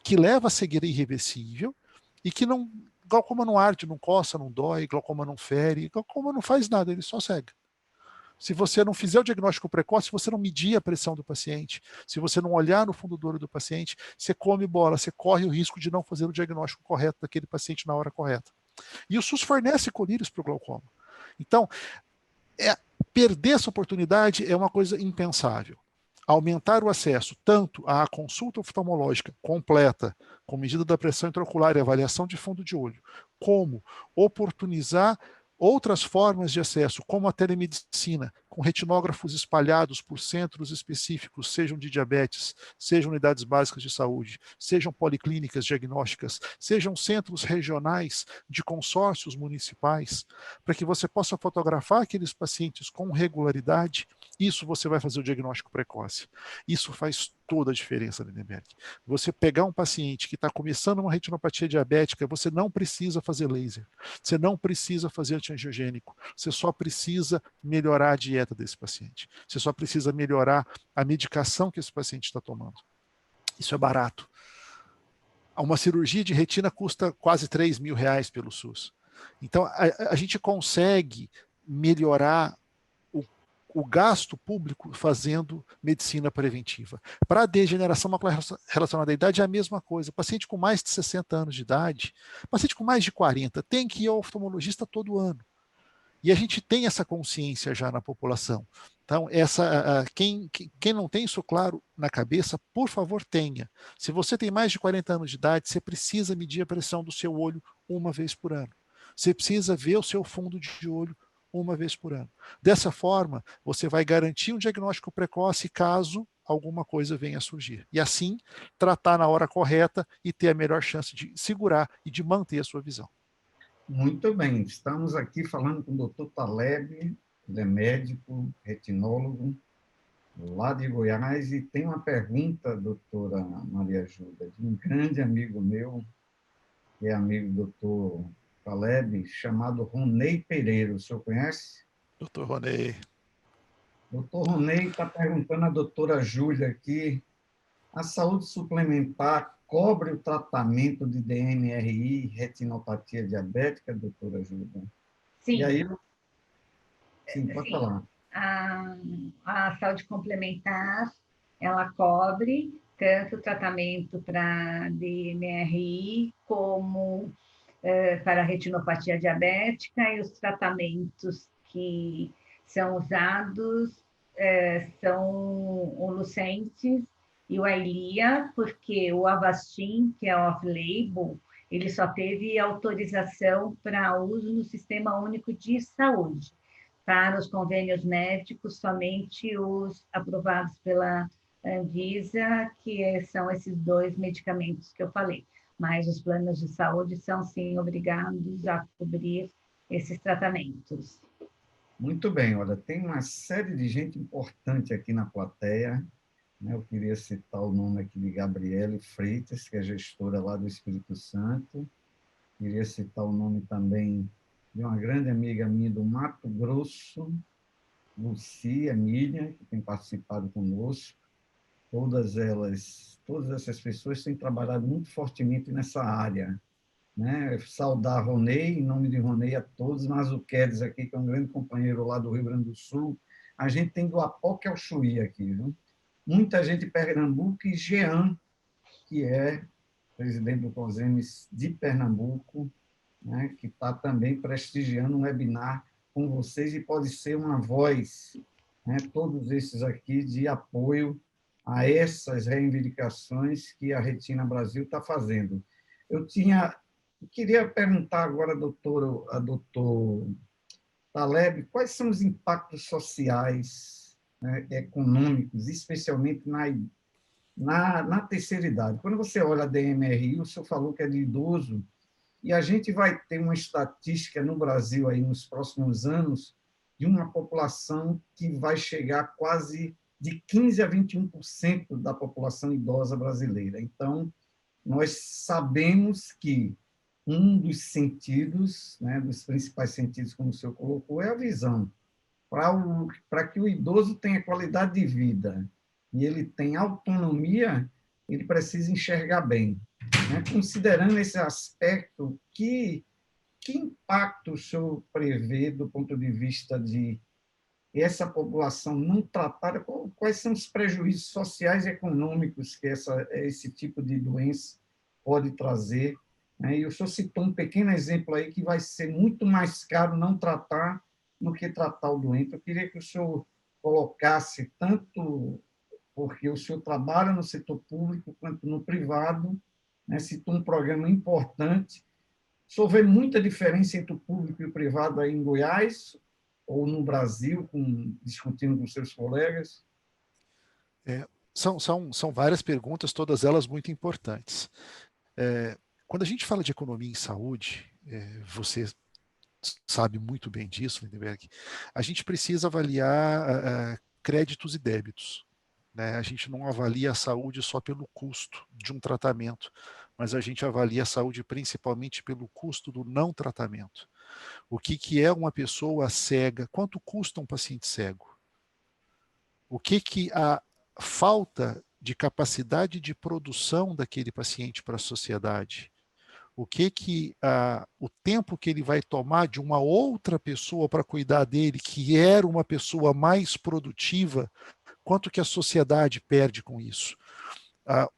que leva a cegueira irreversível e que não, glaucoma não arde, não coça, não dói, glaucoma não fere, glaucoma não faz nada, ele só cega. Se você não fizer o diagnóstico precoce, se você não medir a pressão do paciente, se você não olhar no fundo do olho do paciente, você come bola, você corre o risco de não fazer o diagnóstico correto daquele paciente na hora correta. E o SUS fornece colírios para o glaucoma. Então, perder essa oportunidade é uma coisa impensável. Aumentar o acesso tanto à consulta oftalmológica completa, com medida da pressão intraocular e avaliação de fundo de olho, como oportunizar outras formas de acesso, como a telemedicina, com retinógrafos espalhados por centros específicos, sejam de diabetes, sejam unidades básicas de saúde, sejam policlínicas diagnósticas, sejam centros regionais de consórcios municipais, para que você possa fotografar aqueles pacientes com regularidade. Isso você vai fazer o diagnóstico precoce. Isso faz toda a diferença, Lindenberg. Você pegar um paciente que está começando uma retinopatia diabética, você não precisa fazer laser, você não precisa fazer antiangiogênico, você só precisa melhorar a dieta desse paciente, você só precisa melhorar a medicação que esse paciente está tomando. Isso é barato. Uma cirurgia de retina custa quase R$3.000 pelo SUS. Então, a gente consegue melhorar o gasto público fazendo medicina preventiva. Para a degeneração macular relacionada à idade é a mesma coisa. Paciente com mais de 60 anos de idade, paciente com mais de 40, tem que ir ao oftalmologista todo ano. E a gente tem essa consciência já na população. Então, quem não tem isso claro na cabeça, por favor, tenha. Se você tem mais de 40 anos de idade, você precisa medir a pressão do seu olho uma vez por ano. Você precisa ver o seu fundo de olho uma vez por ano. Dessa forma, você vai garantir um diagnóstico precoce caso alguma coisa venha a surgir. E assim, tratar na hora correta e ter a melhor chance de segurar e de manter a sua visão. Muito bem, estamos aqui falando com o doutor Taleb, ele é médico, retinólogo, lá de Goiás, e tem uma pergunta, doutora Maria Júlia, de um grande amigo meu, que é amigo do doutor Taleb, chamado Ronei Pereira. O senhor conhece? Doutor Ronei. Doutor Ronei está perguntando à doutora Júlia aqui, a saúde suplementar cobre o tratamento de DMRI, retinopatia diabética, doutora Júlia? Sim. E aí, sim, pode falar. A saúde complementar, ela cobre tanto o tratamento para DMRI como para a retinopatia diabética, e os tratamentos que são usados são o Lucentis e o Eylea, porque o Avastin, que é off-label, ele só teve autorização para uso no Sistema Único de Saúde. Para os convênios médicos, somente os aprovados pela Anvisa, que são esses 2 medicamentos que eu falei. Mas os planos de saúde são, sim, obrigados a cobrir esses tratamentos. Muito bem, olha, tem uma série de gente importante aqui na plateia, né? Eu queria citar o nome aqui de Gabriele Freitas, que é gestora lá do Espírito Santo. Queria citar o nome também de uma grande amiga minha do Mato Grosso, Lucia Emília, que tem participado conosco. Todas essas pessoas têm trabalhado muito fortemente nessa área, né? Saudar Ronei, em nome de Ronei a todos, Mazuquedes aqui, que é um grande companheiro lá do Rio Grande do Sul. A gente tem do Apoque ao Chuí aqui, viu? Muita gente de Pernambuco, e Jean, que é presidente do COSEMES de Pernambuco, né, que está também prestigiando um webinar com vocês e pode ser uma voz, né, todos esses aqui, de apoio a essas reivindicações que a Retina Brasil está fazendo. Eu queria perguntar agora a doutor Taleb, quais são os impactos sociais, né, econômicos, especialmente na terceira idade? Quando você olha a DMRI, o senhor falou que é de idoso, e a gente vai ter uma estatística no Brasil aí nos próximos anos de uma população que vai chegar quase de 15% a 21% da população idosa brasileira. Então, nós sabemos que um dos sentidos, né, dos principais sentidos, como o senhor colocou, é a visão. Para que o idoso tenha qualidade de vida e ele tenha autonomia, ele precisa enxergar bem. Né? Considerando esse aspecto, que impacto o senhor prevê do ponto de vista de essa população não tratada? Quais são os prejuízos sociais e econômicos que esse tipo de doença pode trazer? Né? E o senhor citou um pequeno exemplo aí que vai ser muito mais caro não tratar do que tratar o doente. Eu queria que o senhor colocasse tanto, porque o senhor trabalha no setor público quanto no privado, né? Citou um programa importante. O senhor vê muita diferença entre o público e o privado aí em Goiás ou no Brasil, discutindo com seus colegas? São várias perguntas, todas elas muito importantes. Quando a gente fala de economia em saúde, você sabe muito bem disso, Lindenberg, a gente precisa avaliar créditos e débitos. Né? A gente não avalia a saúde só pelo custo de um tratamento, mas a gente avalia a saúde principalmente pelo custo do não tratamento. O que é uma pessoa cega? Quanto custa um paciente cego? O que a falta de capacidade de produção daquele paciente para a sociedade? O tempo que ele vai tomar de uma outra pessoa para cuidar dele, que era uma pessoa mais produtiva, quanto que a sociedade perde com isso?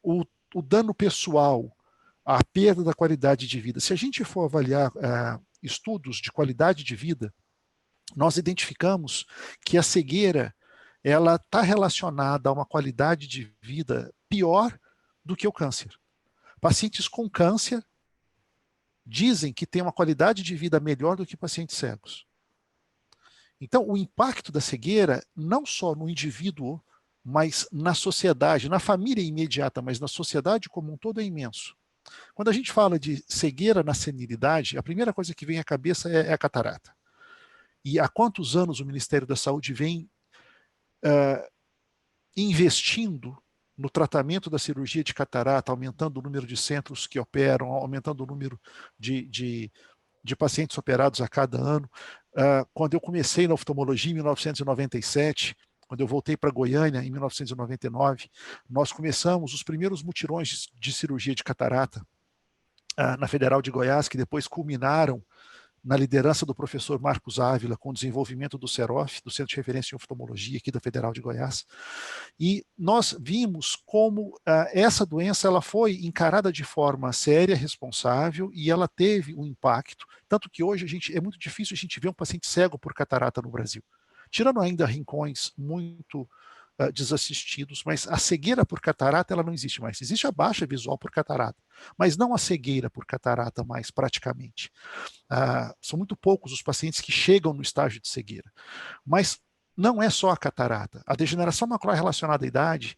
O dano pessoal, a perda da qualidade de vida. Se a gente for avaliar estudos de qualidade de vida, nós identificamos que a cegueira ela está relacionada a uma qualidade de vida pior do que o câncer. Pacientes com câncer dizem que têm uma qualidade de vida melhor do que pacientes cegos. Então, o impacto da cegueira, não só no indivíduo, mas na sociedade, na família imediata, mas na sociedade como um todo, é imenso. Quando a gente fala de cegueira na senilidade, a primeira coisa que vem à cabeça é a catarata. E há quantos anos o Ministério da Saúde vem investindo no tratamento da cirurgia de catarata, aumentando o número de centros que operam, aumentando o número de pacientes operados a cada ano. Quando eu comecei na oftalmologia em 1997, quando eu voltei para Goiânia em 1999, nós começamos os primeiros mutirões de cirurgia de catarata na Federal de Goiás, que depois culminaram na liderança do professor Marcos Ávila, com o desenvolvimento do CEROF, do Centro de Referência em Oftalmologia aqui da Federal de Goiás. E nós vimos como essa doença ela foi encarada de forma séria, responsável, e ela teve um impacto, tanto que hoje é muito difícil a gente ver um paciente cego por catarata no Brasil. Tirando ainda rincões muito desassistidos, mas a cegueira por catarata ela não existe mais. Existe a baixa visual por catarata, mas não a cegueira por catarata mais praticamente. São muito poucos os pacientes que chegam no estágio de cegueira. Mas não é só a catarata. A degeneração macular relacionada à idade,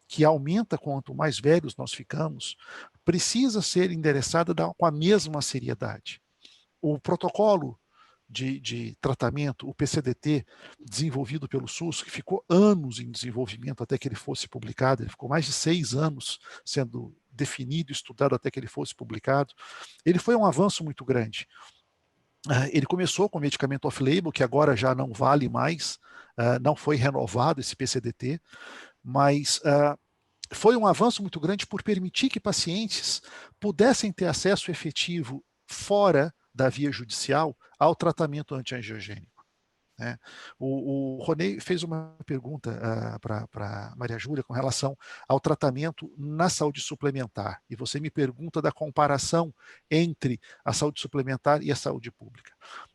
que aumenta quanto mais velhos nós ficamos, precisa ser endereçada com a mesma seriedade. O protocolo de tratamento, o PCDT, desenvolvido pelo SUS, que ficou anos em desenvolvimento até que ele fosse publicado, ele ficou mais de 6 anos sendo definido, estudado até que ele fosse publicado, ele foi um avanço muito grande. Ele começou com medicamento off-label, que agora já não vale mais, não foi renovado esse PCDT, mas foi um avanço muito grande por permitir que pacientes pudessem ter acesso efetivo fora da via judicial ao tratamento antiangiogênico. Né? O Ronei fez uma pergunta para Maria Júlia com relação ao tratamento na saúde suplementar, e você me pergunta da comparação entre a saúde suplementar e a saúde pública.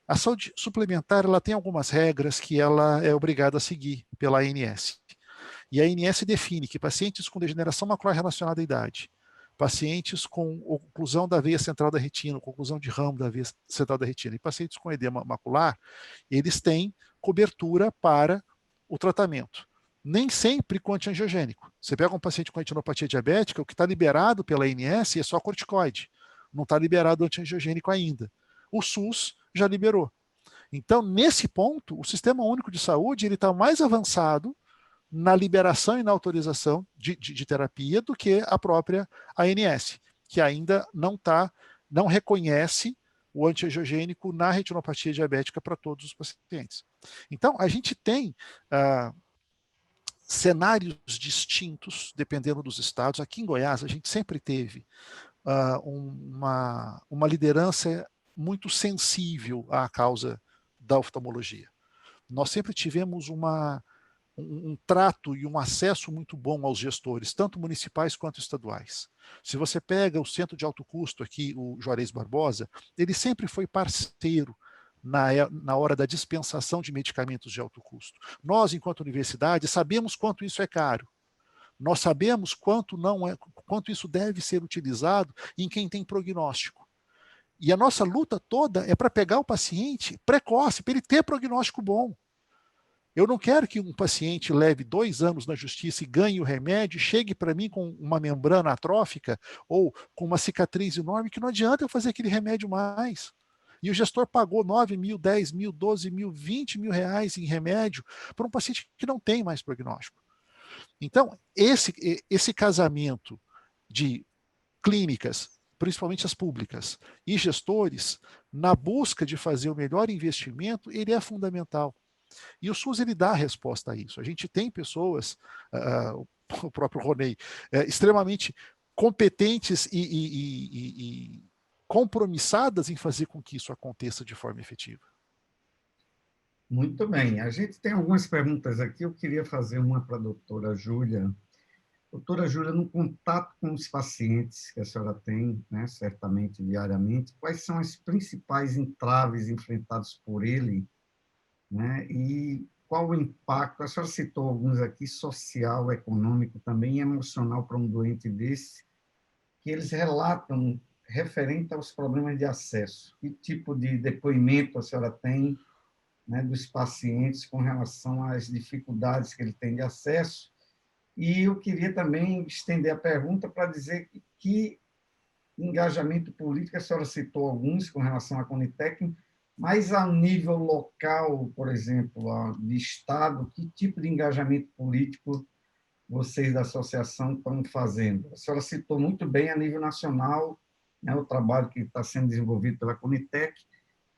A saúde suplementar ela tem algumas regras que ela é obrigada a seguir pela ANS. E a ANS define que pacientes com degeneração macular relacionada à idade, pacientes com oclusão da veia central da retina, com oclusão de ramo da veia central da retina, e pacientes com edema macular, eles têm cobertura para o tratamento. Nem sempre com antiangiogênico. Você pega um paciente com retinopatia diabética, o que está liberado pela ANS é só corticoide. Não está liberado antiangiogênico ainda. O SUS já liberou. Então, nesse ponto, o Sistema Único de Saúde está mais avançado na liberação e na autorização de terapia do que a própria ANS, que ainda não reconhece o antiangiogênico na retinopatia diabética para todos os pacientes. Então, a gente tem cenários distintos, dependendo dos estados. Aqui em Goiás, a gente sempre teve uma liderança muito sensível à causa da oftalmologia. Nós sempre tivemos um trato e um acesso muito bom aos gestores, tanto municipais quanto estaduais. Se você pega o centro de alto custo aqui, o Juarez Barbosa, ele sempre foi parceiro na hora da dispensação de medicamentos de alto custo. Nós, enquanto universidade, sabemos quanto isso é caro. Nós sabemos quanto isso deve ser utilizado em quem tem prognóstico. E a nossa luta toda é para pegar o paciente precoce, para ele ter prognóstico bom. Eu não quero que um paciente leve 2 anos na justiça e ganhe o remédio, chegue para mim com uma membrana atrófica ou com uma cicatriz enorme, que não adianta eu fazer aquele remédio mais. E o gestor pagou 9 mil, 10 mil, 12 mil, 20 mil reais em remédio para um paciente que não tem mais prognóstico. Então, esse casamento de clínicas, principalmente as públicas, e gestores, na busca de fazer o melhor investimento, ele é fundamental. E o SUS ele dá a resposta a isso. A gente tem pessoas, o próprio Ronei, extremamente competentes e compromissadas em fazer com que isso aconteça de forma efetiva. Muito bem. A gente tem algumas perguntas aqui. Eu queria fazer uma para a doutora Júlia. Doutora Júlia, no contato com os pacientes que a senhora tem, né, certamente diariamente, quais são as principais entraves enfrentados por ele, né? E qual o impacto, a senhora citou alguns aqui, social, econômico também, e emocional para um doente desse, que eles relatam referente aos problemas de acesso. Que tipo de depoimento a senhora tem, né, dos pacientes com relação às dificuldades que ele tem de acesso? E eu queria também estender a pergunta para dizer que engajamento político, a senhora citou alguns com relação à Conitec, mas a nível local, por exemplo, de Estado, que tipo de engajamento político vocês da associação estão fazendo? A senhora citou muito bem a nível nacional, né, o trabalho que está sendo desenvolvido pela Conitec,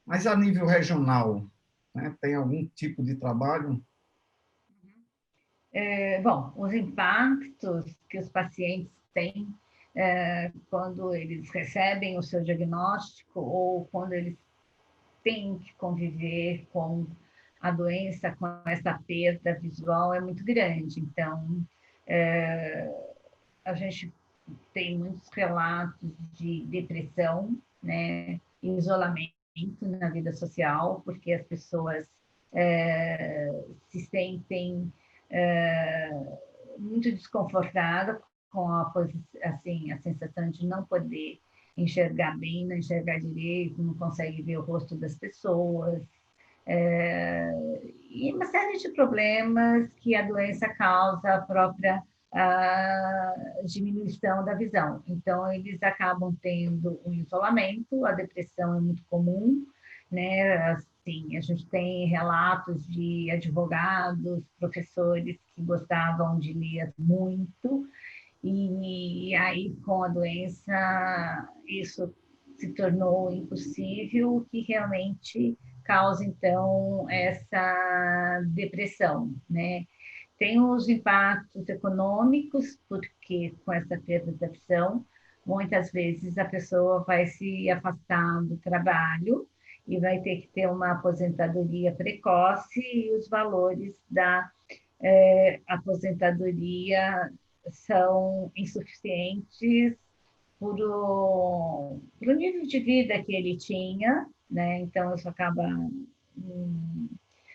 mas a nível regional, né, tem algum tipo de trabalho? Bom, os impactos que os pacientes têm quando eles recebem o seu diagnóstico ou quando eles têm que conviver com a doença, com essa perda visual, é muito grande. Então, a gente tem muitos relatos de depressão, né, isolamento na vida social, porque as pessoas se sentem muito desconfortadas com a sensação de não poder enxergar bem, não enxergar direito, não consegue ver o rosto das pessoas, e uma série de problemas que a doença causa, a própria diminuição da visão. Então, eles acabam tendo um isolamento, a depressão é muito comum, né? Assim, a gente tem relatos de advogados, professores que gostavam de ler muito, e aí, com a doença, isso se tornou impossível, o que realmente causa, então, essa depressão, né? Tem os impactos econômicos, porque com essa perda da visão, muitas vezes a pessoa vai se afastar do trabalho e vai ter que ter uma aposentadoria precoce e os valores da aposentadoria são insuficientes para o nível de vida que ele tinha, né? Então isso acaba um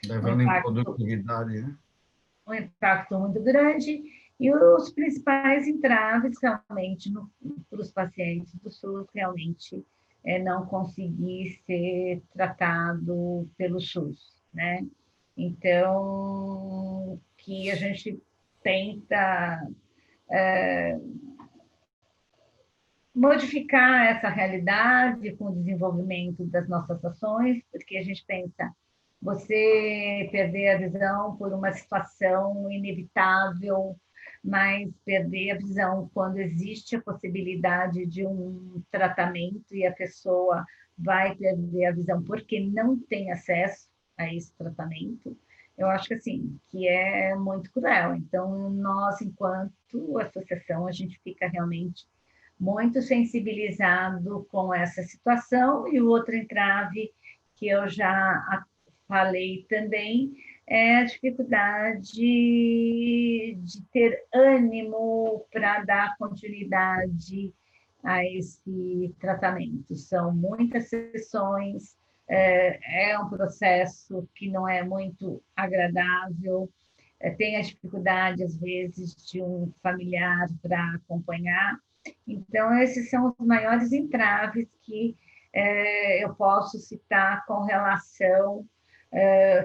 Levando em impacto, produtividade, né? um impacto muito grande. E os principais entraves realmente para os pacientes do SUS realmente é não conseguir ser tratado pelo SUS, né? Então, que a gente tenta modificar essa realidade com o desenvolvimento das nossas ações, porque a gente pensa, você perder a visão por uma situação inevitável, mas perder a visão quando existe a possibilidade de um tratamento e a pessoa vai perder a visão porque não tem acesso a esse tratamento, eu acho que assim, que é muito cruel. Então, nós, enquanto associação, a gente fica realmente muito sensibilizado com essa situação. E o outro entrave que eu já falei também é a dificuldade de ter ânimo para dar continuidade a esse tratamento. São muitas sessões, é um processo que não é muito agradável, tem a dificuldade, às vezes, de um familiar para acompanhar. Então, esses são os maiores entraves que eu posso citar com relação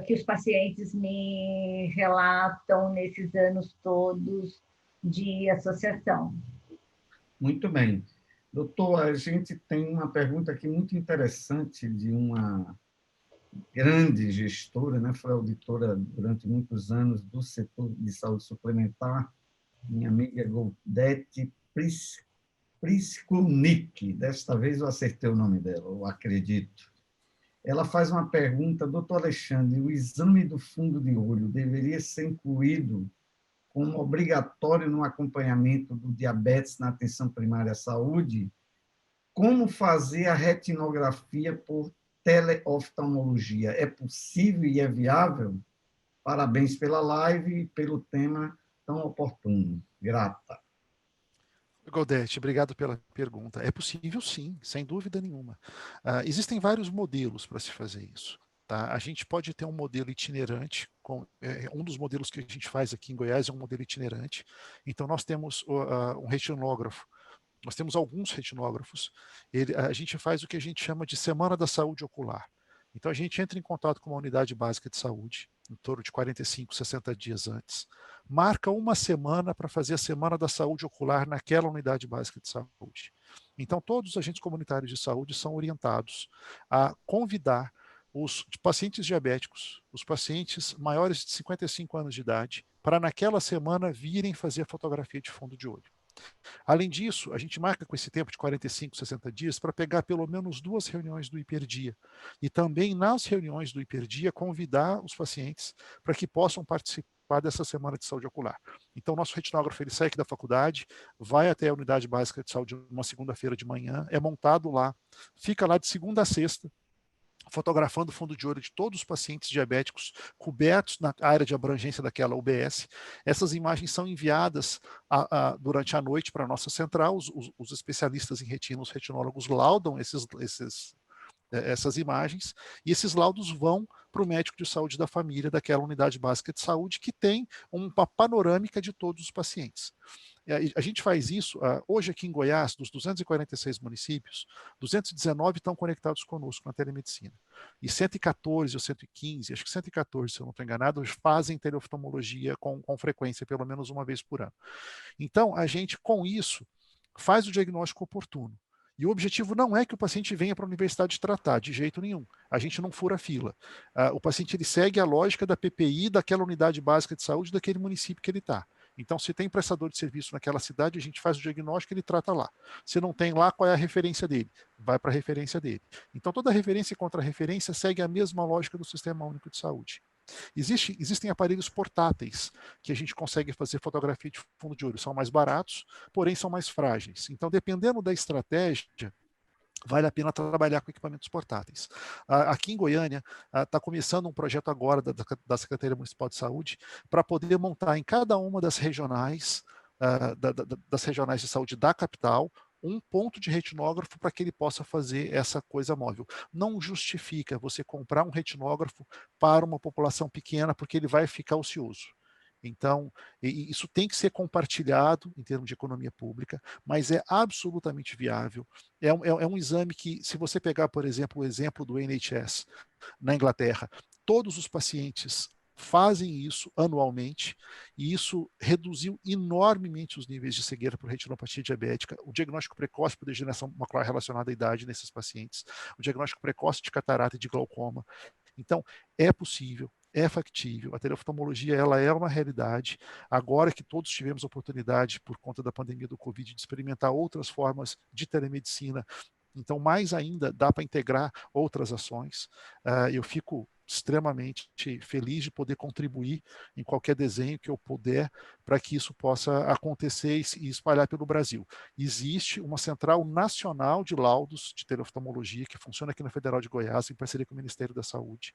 que os pacientes me relatam nesses anos todos de associação. Muito bem. Doutor, a gente tem uma pergunta aqui muito interessante de uma grande gestora, né? Foi auditora durante muitos anos do setor de saúde suplementar, minha amiga Goldete Priskulnik. Desta vez eu acertei o nome dela, eu acredito. Ela faz uma pergunta, doutor Alexandre, o exame do fundo de olho deveria ser incluído como obrigatório no acompanhamento do diabetes na atenção primária à saúde? Como fazer a retinografia por teleoftalmologia? É possível e é viável? Parabéns pela live e pelo tema tão oportuno. Grata. Goldete, obrigado pela pergunta. É possível sim, sem dúvida nenhuma. Existem vários modelos para se fazer isso. Tá? A gente pode ter um modelo itinerante, um dos modelos que a gente faz aqui em Goiás é um modelo itinerante. Então, nós temos um retinógrafo, nós temos alguns retinógrafos, a gente faz o que a gente chama de Semana da Saúde Ocular. Então, a gente entra em contato com uma unidade básica de saúde, em torno de 45, 60 dias antes, marca uma semana para fazer a Semana da Saúde Ocular naquela unidade básica de saúde. Então, todos os agentes comunitários de saúde são orientados a convidar os pacientes diabéticos, os pacientes maiores de 55 anos de idade, para naquela semana virem fazer a fotografia de fundo de olho. Além disso, a gente marca com esse tempo de 45, 60 dias para pegar pelo menos 2 reuniões do hiperdia. E também nas reuniões do hiperdia convidar os pacientes para que possam participar dessa semana de saúde ocular. Então, nosso retinógrafo ele sai aqui da faculdade, vai até a unidade básica de saúde uma segunda-feira de manhã, é montado lá, fica lá de segunda a sexta, fotografando o fundo de olho de todos os pacientes diabéticos cobertos na área de abrangência daquela UBS. Essas imagens são enviadas durante a noite para a nossa central, os especialistas em retina, os retinólogos laudam essas imagens, e esses laudos vão para o médico de saúde da família daquela unidade básica de saúde, que tem uma panorâmica de todos os pacientes. A gente faz isso, hoje aqui em Goiás, dos 246 municípios, 219 estão conectados conosco na telemedicina. E 114 ou 115, acho que 114, se eu não estou enganado, fazem teleoftalmologia com frequência, pelo menos uma vez por ano. Então, a gente, com isso, faz o diagnóstico oportuno. E o objetivo não é que o paciente venha para a universidade tratar, de jeito nenhum. A gente não fura a fila. O paciente ele segue a lógica da PPI daquela unidade básica de saúde daquele município que ele está. Então, se tem prestador de serviço naquela cidade, a gente faz o diagnóstico e ele trata lá. Se não tem lá, qual é a referência dele? Vai para a referência dele. Então, toda referência e contra-referência segue a mesma lógica do Sistema Único de Saúde. Existem aparelhos portáteis que a gente consegue fazer fotografia de fundo de olho. São mais baratos, porém são mais frágeis. Então, dependendo da estratégia, vale a pena trabalhar com equipamentos portáteis. Aqui em Goiânia, está começando um projeto agora da Secretaria Municipal de Saúde para poder montar em cada uma das regionais, das regionais de saúde da capital, um ponto de retinógrafo para que ele possa fazer essa coisa móvel. Não justifica você comprar um retinógrafo para uma população pequena, porque ele vai ficar ocioso. Então, isso tem que ser compartilhado em termos de economia pública, mas é absolutamente viável. É um exame que, se você pegar, por exemplo, o exemplo do NHS na Inglaterra, todos os pacientes fazem isso anualmente, e isso reduziu enormemente os níveis de cegueira por retinopatia diabética, o diagnóstico precoce por degeneração macular relacionada à idade nesses pacientes, o diagnóstico precoce de catarata e de glaucoma. Então, é possível, é factível, a teleoftalmologia ela é uma realidade. Agora que todos tivemos a oportunidade, por conta da pandemia do Covid, de experimentar outras formas de telemedicina, então mais ainda dá para integrar outras ações. Eu fico extremamente feliz de poder contribuir em qualquer desenho que eu puder para que isso possa acontecer e espalhar pelo Brasil. Existe uma central nacional de laudos de teleoftalmologia que funciona aqui na Federal de Goiás, em parceria com o Ministério da Saúde.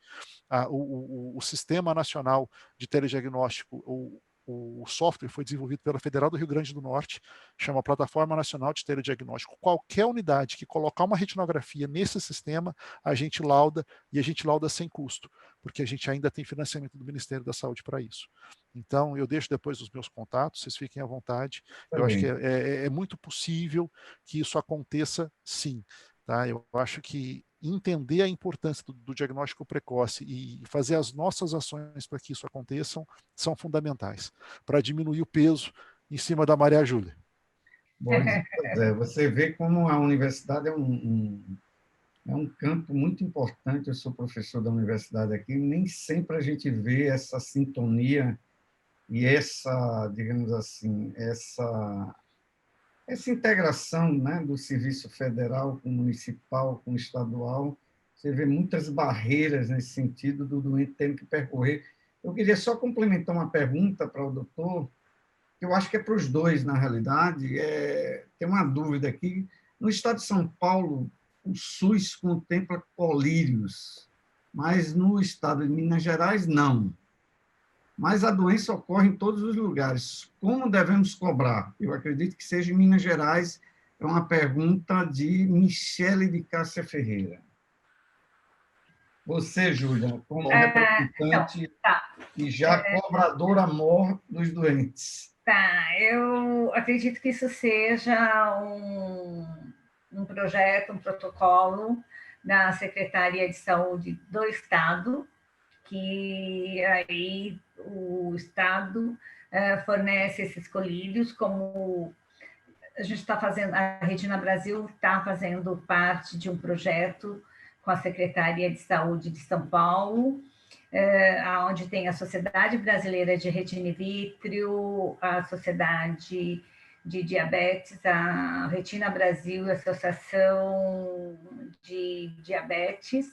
O Sistema Nacional de Telediagnóstico, o software foi desenvolvido pela Federal do Rio Grande do Norte, chama Plataforma Nacional de Telediagnóstico. Qualquer unidade que colocar uma retinografia nesse sistema, a gente lauda, e a gente lauda sem custo, porque a gente ainda tem financiamento do Ministério da Saúde para isso. Então, eu deixo depois os meus contatos, vocês fiquem à vontade. Eu acho que é muito possível que isso aconteça, sim. Tá? Eu acho que entender a importância do diagnóstico precoce e fazer as nossas ações para que isso aconteçam são fundamentais, para diminuir o peso em cima da Maria Júlia. Pois é, você vê como a universidade é um campo muito importante. Eu sou professor da universidade aqui, nem sempre a gente vê essa sintonia e essa, digamos assim, essa integração, né, do serviço federal com o municipal, com o estadual. Você vê muitas barreiras nesse sentido do doente tendo que percorrer. Eu queria só complementar uma pergunta para o doutor, que eu acho que é para os dois, na realidade. Tem uma dúvida aqui. No estado de São Paulo, o SUS contempla colírios, mas no estado de Minas Gerais, não. Mas a doença ocorre em todos os lugares. Como devemos cobrar? Eu acredito que seja em Minas Gerais. É uma pergunta de Michele de Cássia Ferreira. Você, Júlia, como representante e já cobradora mor dos doentes. Tá, eu acredito que isso seja um projeto, um protocolo da Secretaria de Saúde do Estado, que aí o Estado fornece esses colírios, como a gente está fazendo, a Retina Brasil está fazendo parte de um projeto com a Secretaria de Saúde de São Paulo, onde tem a Sociedade Brasileira de Retina e Vítreo, a Sociedade de Diabetes, a Retina Brasil, a Associação de Diabetes,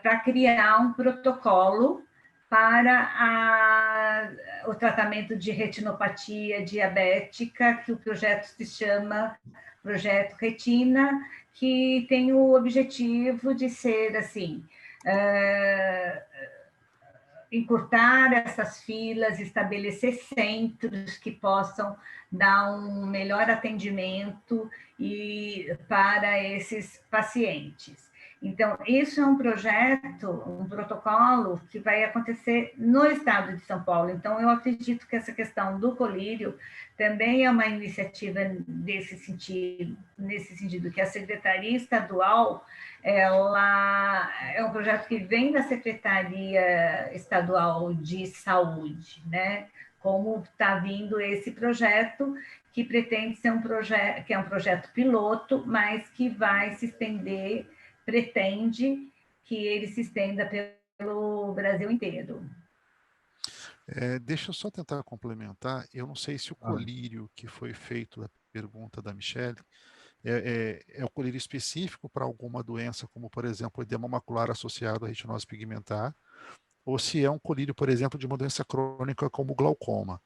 para criar um protocolo para o tratamento de retinopatia diabética, que o projeto se chama Projeto Retina, que tem o objetivo de ser, assim, encurtar essas filas, estabelecer centros que possam dar um melhor atendimento para esses pacientes. Então, isso é um projeto, um protocolo que vai acontecer no estado de São Paulo. Então, eu acredito que essa questão do colírio também é uma iniciativa nesse sentido que a Secretaria Estadual, ela é um projeto que vem da Secretaria Estadual de Saúde, né? Como está vindo esse projeto, que pretende ser um projeto piloto, mas que vai se estender, pretende que ele se estenda pelo Brasil inteiro. Deixa eu só tentar complementar. Eu não sei se o colírio que foi feito da pergunta da Michele é o colírio específico para alguma doença, como, por exemplo, o edema macular associado à retinose pigmentar, ou se é um colírio, por exemplo, de uma doença crônica como o glaucoma.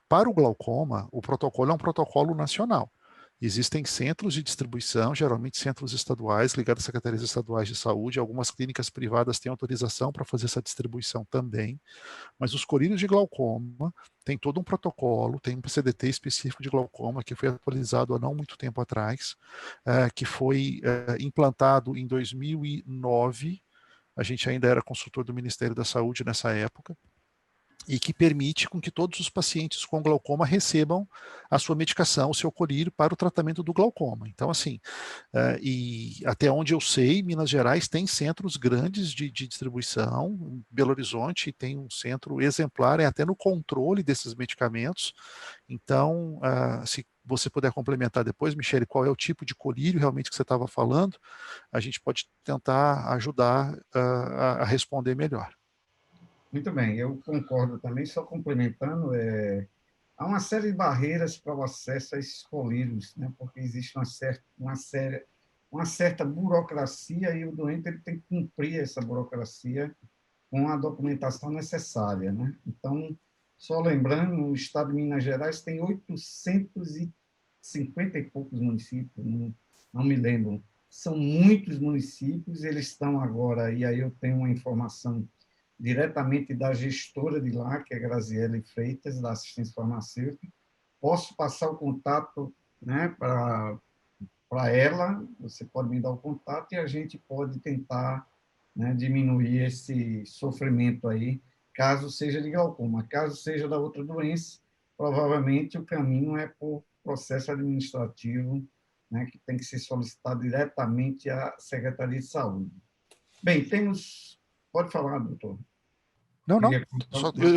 Para o glaucoma, o protocolo é um protocolo nacional. Existem centros de distribuição, geralmente centros estaduais, ligados a secretarias estaduais de saúde. Algumas clínicas privadas têm autorização para fazer essa distribuição também. Mas os colírios de glaucoma têm todo um protocolo, tem um CDT específico de glaucoma que foi atualizado há não muito tempo atrás, que foi implantado em 2009. A gente ainda era consultor do Ministério da Saúde nessa época, e que permite com que todos os pacientes com glaucoma recebam a sua medicação, o seu colírio, para o tratamento do glaucoma. Então, assim, e até onde eu sei, Minas Gerais tem centros grandes de distribuição, Belo Horizonte tem um centro exemplar, até no controle desses medicamentos. Então, se você puder complementar depois, Michele, qual é o tipo de colírio realmente que você estava falando, a gente pode tentar ajudar a responder melhor. Muito bem, eu concordo também, só complementando, há uma série de barreiras para o acesso a esses colírios, né? Porque existe uma certa burocracia e o doente ele tem que cumprir essa burocracia com a documentação necessária, né? Então, só lembrando, o estado de Minas Gerais tem 850 e poucos municípios, não me lembro. São muitos municípios, eles estão agora, e aí eu tenho uma informação diretamente da gestora de lá, que é Graziele Freitas, da assistência farmacêutica. Posso passar o contato, né, para ela, você pode me dar o contato e a gente pode tentar, né, diminuir esse sofrimento aí, caso seja de glaucoma. Caso seja da outra doença, provavelmente o caminho é por processo administrativo, né, que tem que ser solicitado diretamente à Secretaria de Saúde. Bem, temos... Pode falar, doutor. Não, não. Eu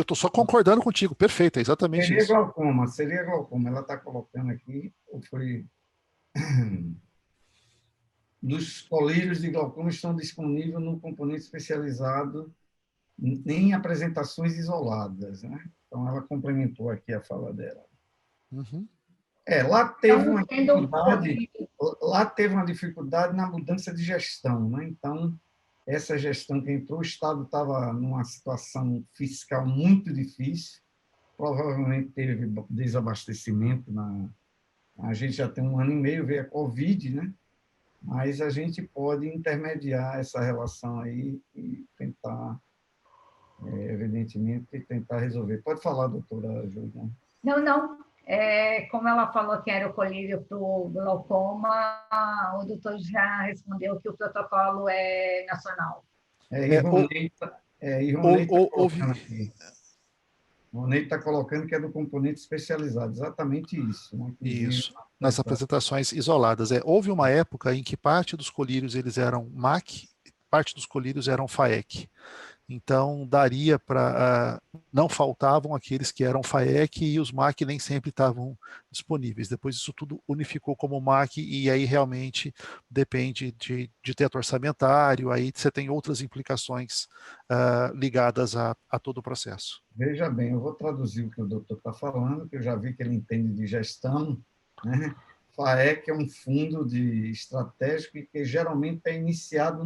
estou só concordando contigo. Perfeito, é exatamente isso. Seria glaucoma. Ela está colocando aqui, foi... Dos colírios de glaucoma estão disponíveis no componente especializado em apresentações isoladas, né? Então, ela complementou aqui a fala dela. Uhum. Lá teve uma dificuldade na mudança de gestão, né? Então, essa gestão que entrou, o Estado estava numa situação fiscal muito difícil, provavelmente teve desabastecimento. A gente já tem 1 ano e meio, veio a Covid, né? Mas a gente pode intermediar essa relação aí e tentar, evidentemente, tentar resolver. Pode falar, doutora Júlia. Não. Como ela falou que era o colírio para o glaucoma, o doutor já respondeu que o protocolo é nacional. Ronei está colocando que é do componente especializado, exatamente isso. Né? Isso, nas apresentações isoladas. Houve uma época em que parte dos colírios eles eram MAC, parte dos colírios eram FAEC. Então, daria para... não faltavam aqueles que eram FAEC e os MAC nem sempre estavam disponíveis. Depois isso tudo unificou como MAC e aí realmente depende de teto orçamentário, aí você tem outras implicações ligadas a todo o processo. Veja bem, eu vou traduzir o que o doutor está falando, que eu já vi que ele entende de gestão, né? FAEC é um fundo estratégico que geralmente é iniciado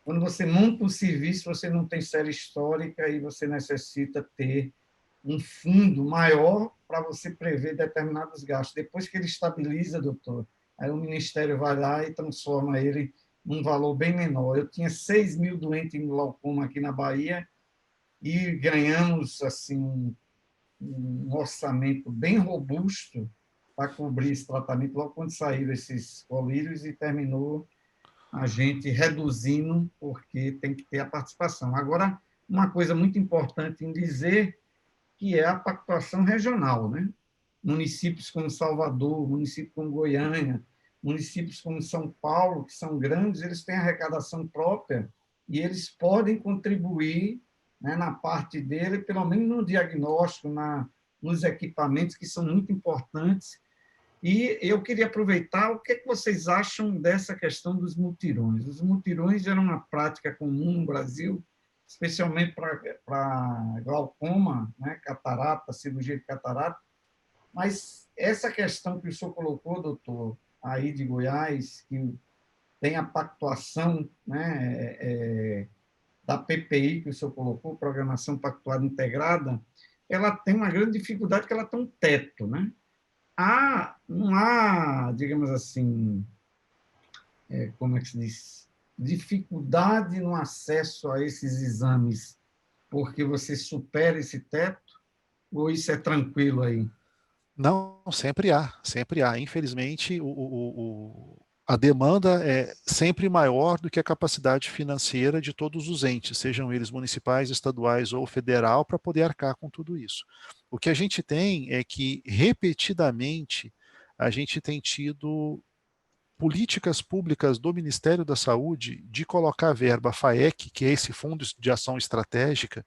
quando você monta um serviço, você não tem série histórica e você necessita ter um fundo maior para você prever determinados gastos. Depois que ele estabiliza, doutor, aí o Ministério vai lá e transforma ele num valor bem menor. Eu tinha 6 mil doentes em glaucoma aqui na Bahia e ganhamos assim um orçamento bem robusto para cobrir esse tratamento logo quando saíram esses colírios e terminou a gente reduzindo, porque tem que ter a participação. Agora, uma coisa muito importante em dizer que é a pactuação regional, né? Municípios como Salvador, municípios como Goiânia, municípios como São Paulo, que são grandes, eles têm arrecadação própria e eles podem contribuir, né, na parte dele, pelo menos no diagnóstico, nos equipamentos, que são muito importantes. E eu queria aproveitar, o que vocês acham dessa questão dos mutirões? Os mutirões eram uma prática comum no Brasil, especialmente para glaucoma, né, catarata, cirurgia de catarata, mas essa questão que o senhor colocou, doutor, aí de Goiás, que tem a pactuação, né, da PPI que o senhor colocou, Programação Pactuária Integrada, ela tem uma grande dificuldade, que ela tem um teto, né? Não há, digamos assim, como é que se diz, dificuldade no acesso a esses exames, porque você supera esse teto, ou isso é tranquilo aí? Não, sempre há, sempre há. Infelizmente, a demanda é sempre maior do que a capacidade financeira de todos os entes, sejam eles municipais, estaduais ou federal, para poder arcar com tudo isso. O que a gente tem é que, repetidamente, a gente tem tido políticas públicas do Ministério da Saúde de colocar verba FAEC, que é esse Fundo de Ação Estratégica,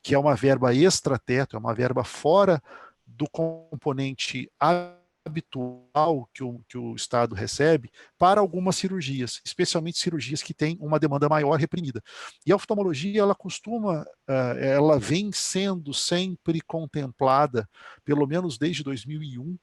que é uma verba extrateto, é uma verba fora do componente habitual que o Estado recebe, para algumas cirurgias, especialmente cirurgias que têm uma demanda maior reprimida. E a oftalmologia, ela vem sendo sempre contemplada, pelo menos desde 2001,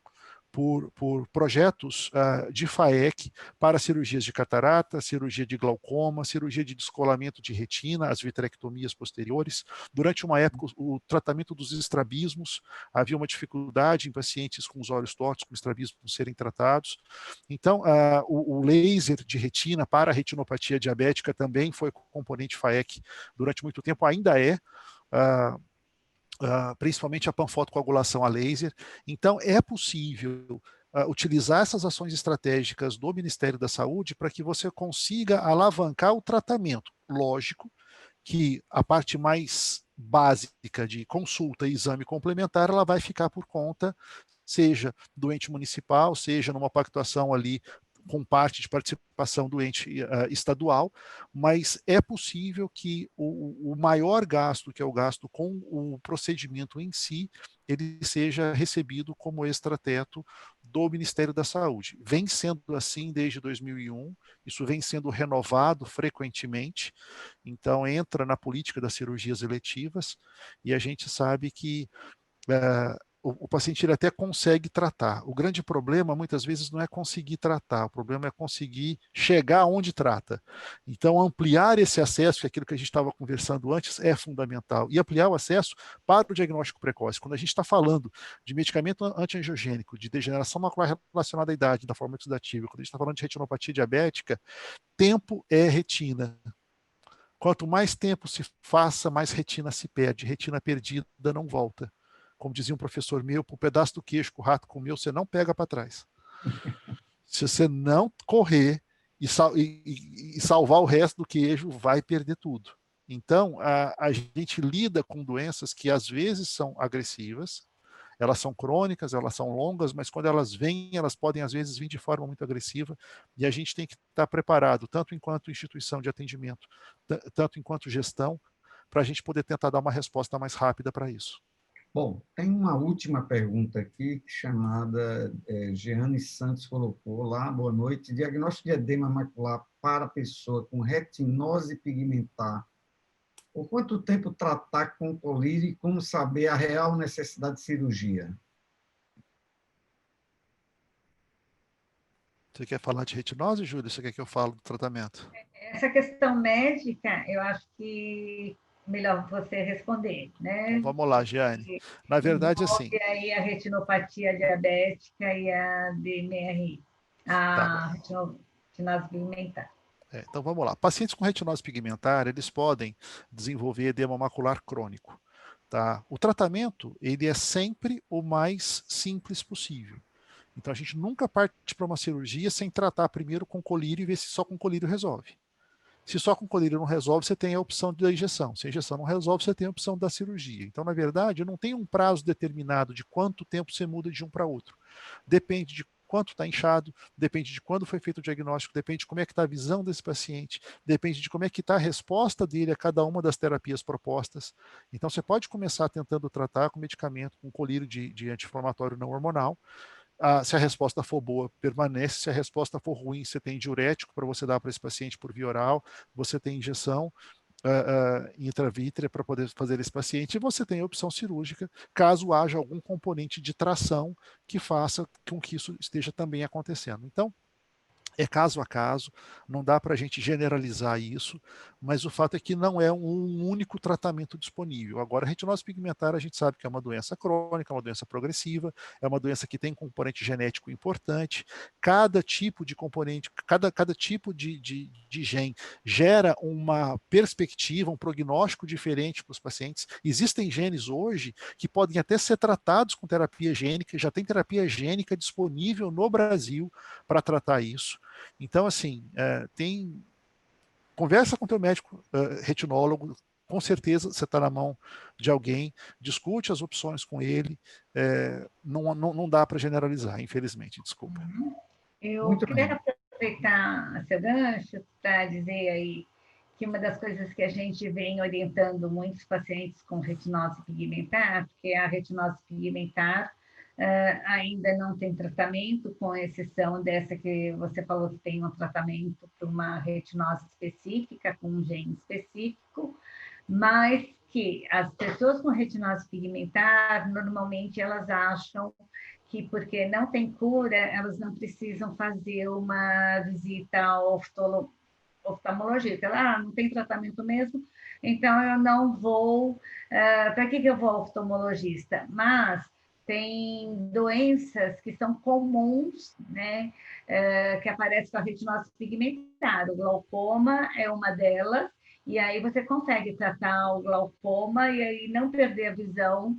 por projetos de FAEC para cirurgias de catarata, cirurgia de glaucoma, cirurgia de descolamento de retina, as vitrectomias posteriores. Durante uma época, o tratamento dos estrabismos, havia uma dificuldade em pacientes com os olhos tortos, com estrabismo, serem tratados. Então, o laser de retina para a retinopatia diabética também foi componente FAEC durante muito tempo, ainda é. Principalmente a panfotocoagulação a laser. Então, é possível utilizar essas ações estratégicas do Ministério da Saúde para que você consiga alavancar o tratamento. Lógico que a parte mais básica de consulta e exame complementar, ela vai ficar por conta, seja do ente municipal, seja numa pactuação ali com parte de participação do ente estadual, mas é possível que o maior gasto, que é o gasto com o procedimento em si, ele seja recebido como extrateto do Ministério da Saúde. Vem sendo assim desde 2001, isso vem sendo renovado frequentemente, então entra na política das cirurgias eletivas, e a gente sabe que o paciente ele até consegue tratar. O grande problema, muitas vezes, não é conseguir tratar, o problema é conseguir chegar onde trata. Então, ampliar esse acesso, que é aquilo que a gente estava conversando antes, é fundamental. E ampliar o acesso para o diagnóstico precoce. Quando a gente está falando de medicamento antiangiogênico, de degeneração macular relacionada à idade, da forma oxidativa, quando a gente está falando de retinopatia diabética, tempo é retina. Quanto mais tempo se faça, mais retina se perde. Retina perdida não volta. Como dizia um professor meu, por um pedaço do queijo que o rato comeu, você não pega para trás. Se você não correr e salvar o resto do queijo, vai perder tudo. Então, a gente lida com doenças que às vezes são agressivas, elas são crônicas, elas são longas, mas quando elas vêm, elas podem às vezes vir de forma muito agressiva, e a gente tem que estar preparado, tanto enquanto instituição de atendimento, tanto enquanto gestão, para a gente poder tentar dar uma resposta mais rápida para isso. Bom, tem uma última pergunta aqui, chamada Jeane Santos colocou lá, boa noite. Diagnóstico de edema macular para pessoa com retinose pigmentar. Por quanto tempo tratar com colírio e como saber a real necessidade de cirurgia? Você quer falar de retinose, Júlia? Você quer que eu fale do tratamento? Essa questão médica, eu acho que melhor você responder, né? Então, vamos lá, Jeane. Na verdade, assim... aí a retinopatia diabética e a DMRI, a retinose pigmentar. Então, vamos lá. Pacientes com retinose pigmentar, eles podem desenvolver edema macular crônico. Tá? O tratamento, ele é sempre o mais simples possível. Então, a gente nunca parte para uma cirurgia sem tratar primeiro com colírio e ver se só com colírio resolve. Se só com colírio não resolve, você tem a opção da injeção. Se a injeção não resolve, você tem a opção da cirurgia. Então, na verdade, não tem um prazo determinado de quanto tempo você muda de um para outro. Depende de quanto está inchado, depende de quando foi feito o diagnóstico, depende de como é que está a visão desse paciente, depende de como é que está a resposta dele a cada uma das terapias propostas. Então, você pode começar tentando tratar com medicamento, com colírio de anti-inflamatório não hormonal. Se a resposta for boa, permanece. Se a resposta for ruim, você tem diurético para você dar para esse paciente por via oral, você tem injeção intravítrea para poder fazer esse paciente, e você tem a opção cirúrgica, caso haja algum componente de tração que faça com que isso esteja também acontecendo. Então, é caso a caso, não dá para a gente generalizar isso, mas o fato é que não é um único tratamento disponível. Agora, a retinose pigmentar, a gente sabe que é uma doença crônica, uma doença progressiva, é uma doença que tem componente genético importante. Cada tipo de componente, cada tipo de gene gera uma perspectiva, um prognóstico diferente para os pacientes. Existem genes hoje que podem até ser tratados com terapia gênica, já tem terapia gênica disponível no Brasil para tratar isso. Então, assim, conversa com o teu médico retinólogo, com certeza você está na mão de alguém, discute as opções com ele, não dá para generalizar, infelizmente, desculpa. Eu Muito queria bem. aproveitar seu gancho para dizer aí que uma das coisas que a gente vem orientando muitos pacientes com retinose pigmentar, porque a retinose pigmentar ainda não tem tratamento, com exceção dessa que você falou que tem um tratamento para uma retinose específica, com um gene específico, mas que as pessoas com retinose pigmentar, normalmente elas acham que porque não tem cura, elas não precisam fazer uma visita ao oftalmologista. Não tem tratamento mesmo, então eu não vou. Para que eu vou ao oftalmologista? Mas tem doenças que são comuns, né, que aparecem com a retinose pigmentar. O glaucoma é uma delas, e aí você consegue tratar o glaucoma e aí não perder a visão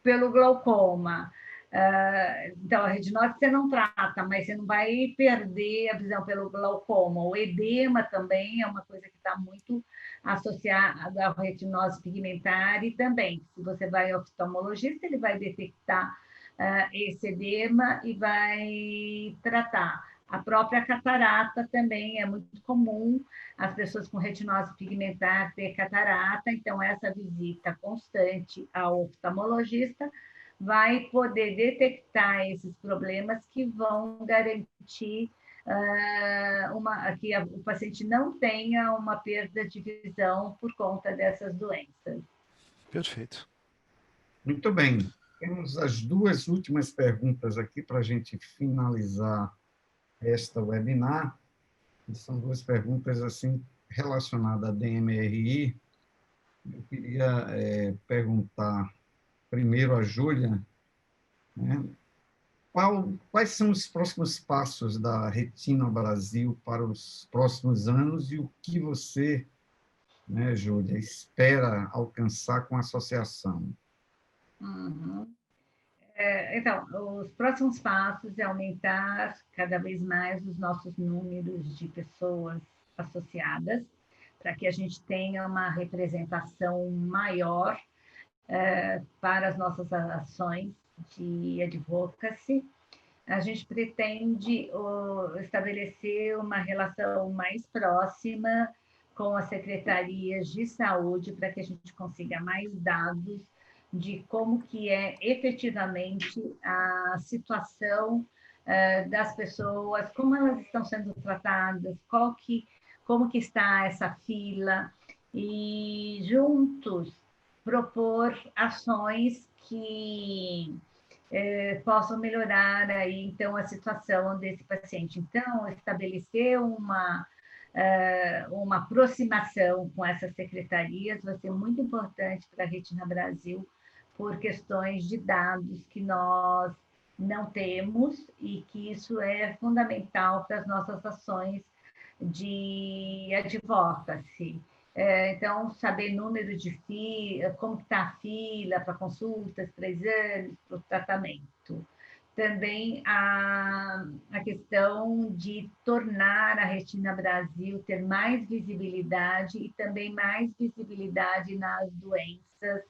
pelo glaucoma. Então, a retinose você não trata, mas você não vai perder a visão pelo glaucoma. O edema também é uma coisa que está muito associada à retinose pigmentar e também, se você vai ao oftalmologista, ele vai detectar esse edema e vai tratar. A própria catarata também é muito comum, as pessoas com retinose pigmentar ter catarata, então essa visita constante ao oftalmologista vai poder detectar esses problemas que vão garantir que o paciente não tenha uma perda de visão por conta dessas doenças. Perfeito. Muito bem. Temos as duas últimas perguntas aqui para a gente finalizar esta webinar. São duas perguntas assim relacionadas à DMRI. Eu queria perguntar primeiro a Júlia, né, quais são os próximos passos da Retina Brasil para os próximos anos e o que você, né, Júlia, espera alcançar com a associação? Uhum. Então, os próximos passos é aumentar cada vez mais os nossos números de pessoas associadas, para que a gente tenha uma representação maior para as nossas ações de advocacy. A gente pretende estabelecer uma relação mais próxima com as secretarias de saúde para que a gente consiga mais dados de como que é efetivamente a situação das pessoas, como elas estão sendo tratadas, como que está essa fila, e juntos propor ações que possam melhorar aí, então, a situação desse paciente. Então, estabelecer uma aproximação com essas secretarias vai ser muito importante para a Retina Brasil, por questões de dados que nós não temos e que isso é fundamental para as nossas ações de advocacy. Então, saber número de fila, como está a fila para consultas, 3 anos, para o tratamento. Também a questão de tornar a Retina Brasil ter mais visibilidade e também mais visibilidade nas doenças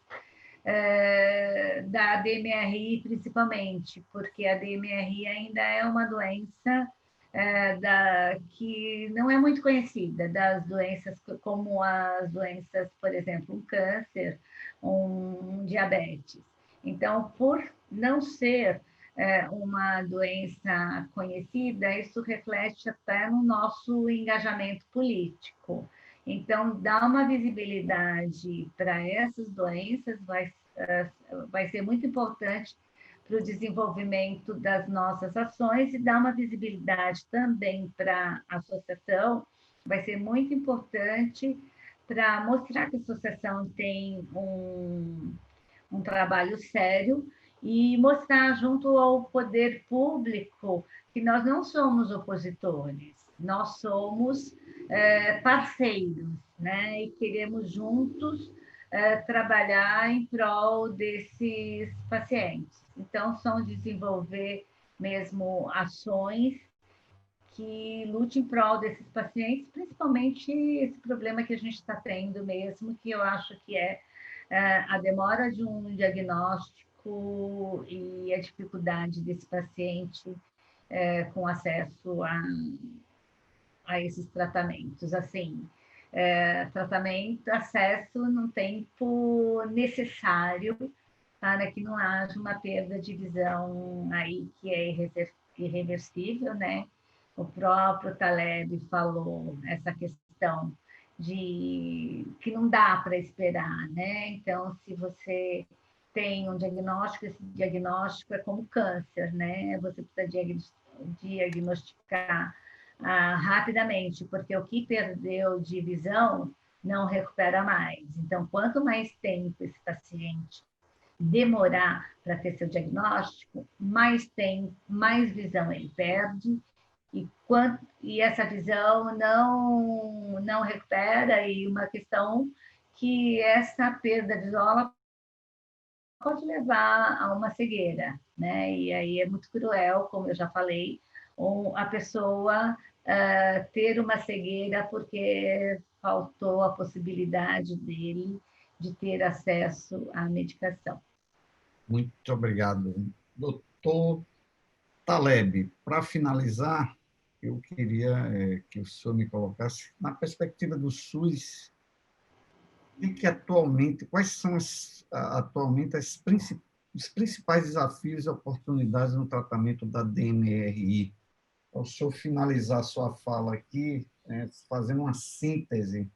da DMRI, principalmente, porque a DMRI ainda é uma doença que não é muito conhecida, das doenças como as doenças, por exemplo, um câncer, um diabetes. Então, por não ser uma doença conhecida, isso reflete até no nosso engajamento político. Então, dar uma visibilidade para essas doenças vai ser muito importante para o desenvolvimento das nossas ações e dar uma visibilidade também para a associação vai ser muito importante para mostrar que a associação tem um trabalho sério e mostrar junto ao poder público que nós não somos opositores, nós somos parceiros, né? E queremos juntos trabalhar em prol desses pacientes. Então, são desenvolver mesmo ações que lute em prol desses pacientes, principalmente esse problema que a gente está tendo mesmo, que eu acho que é a demora de um diagnóstico e a dificuldade desse paciente com acesso a esses tratamentos. Assim, tratamento, acesso num tempo necessário para que não haja uma perda de visão aí que é irreversível, né? O próprio Taleb falou essa questão de que não dá para esperar, né? Então, se você tem um diagnóstico, esse diagnóstico é como câncer, né? Você precisa diagnosticar rapidamente, porque o que perdeu de visão não recupera mais. Então, quanto mais tempo esse paciente demorar para ter seu diagnóstico, mais visão ele perde, e essa visão não recupera, e uma questão que essa perda visual pode levar a uma cegueira, né? E aí é muito cruel, como eu já falei, a pessoa ter uma cegueira porque faltou a possibilidade dele de ter acesso à medicação. Muito obrigado. Doutor Taleb, para finalizar, eu queria que o senhor me colocasse, na perspectiva do SUS, quais são atualmente os principais desafios e oportunidades no tratamento da DMRI? Ao senhor finalizar sua fala aqui, fazendo uma síntese,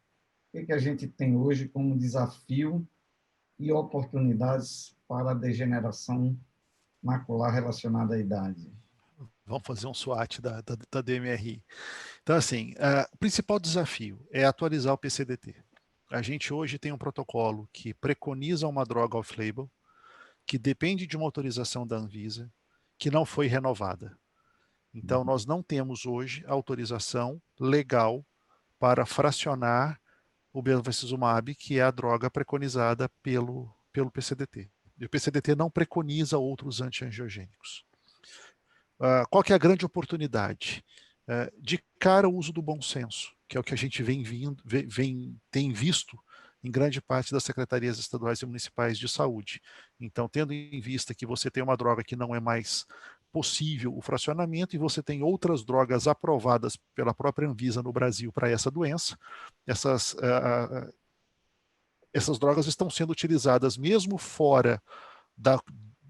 o que a gente tem hoje como desafio e oportunidades para a degeneração macular relacionada à idade? Vamos fazer um SWOT da DMRI. Então, assim, o principal desafio é atualizar o PCDT. A gente hoje tem um protocolo que preconiza uma droga off-label, que depende de uma autorização da Anvisa, que não foi renovada. Então, nós não temos hoje autorização legal para fracionar o bevacizumab, que é a droga preconizada pelo PCDT. E o PCDT não preconiza outros antiangiogênicos. Qual que é a grande oportunidade? De cara, o uso do bom senso, que é o que a gente tem visto em grande parte das secretarias estaduais e municipais de saúde. Então, tendo em vista que você tem uma droga que não é mais possível o fracionamento e você tem outras drogas aprovadas pela própria Anvisa no Brasil para essa doença, essas drogas estão sendo utilizadas mesmo fora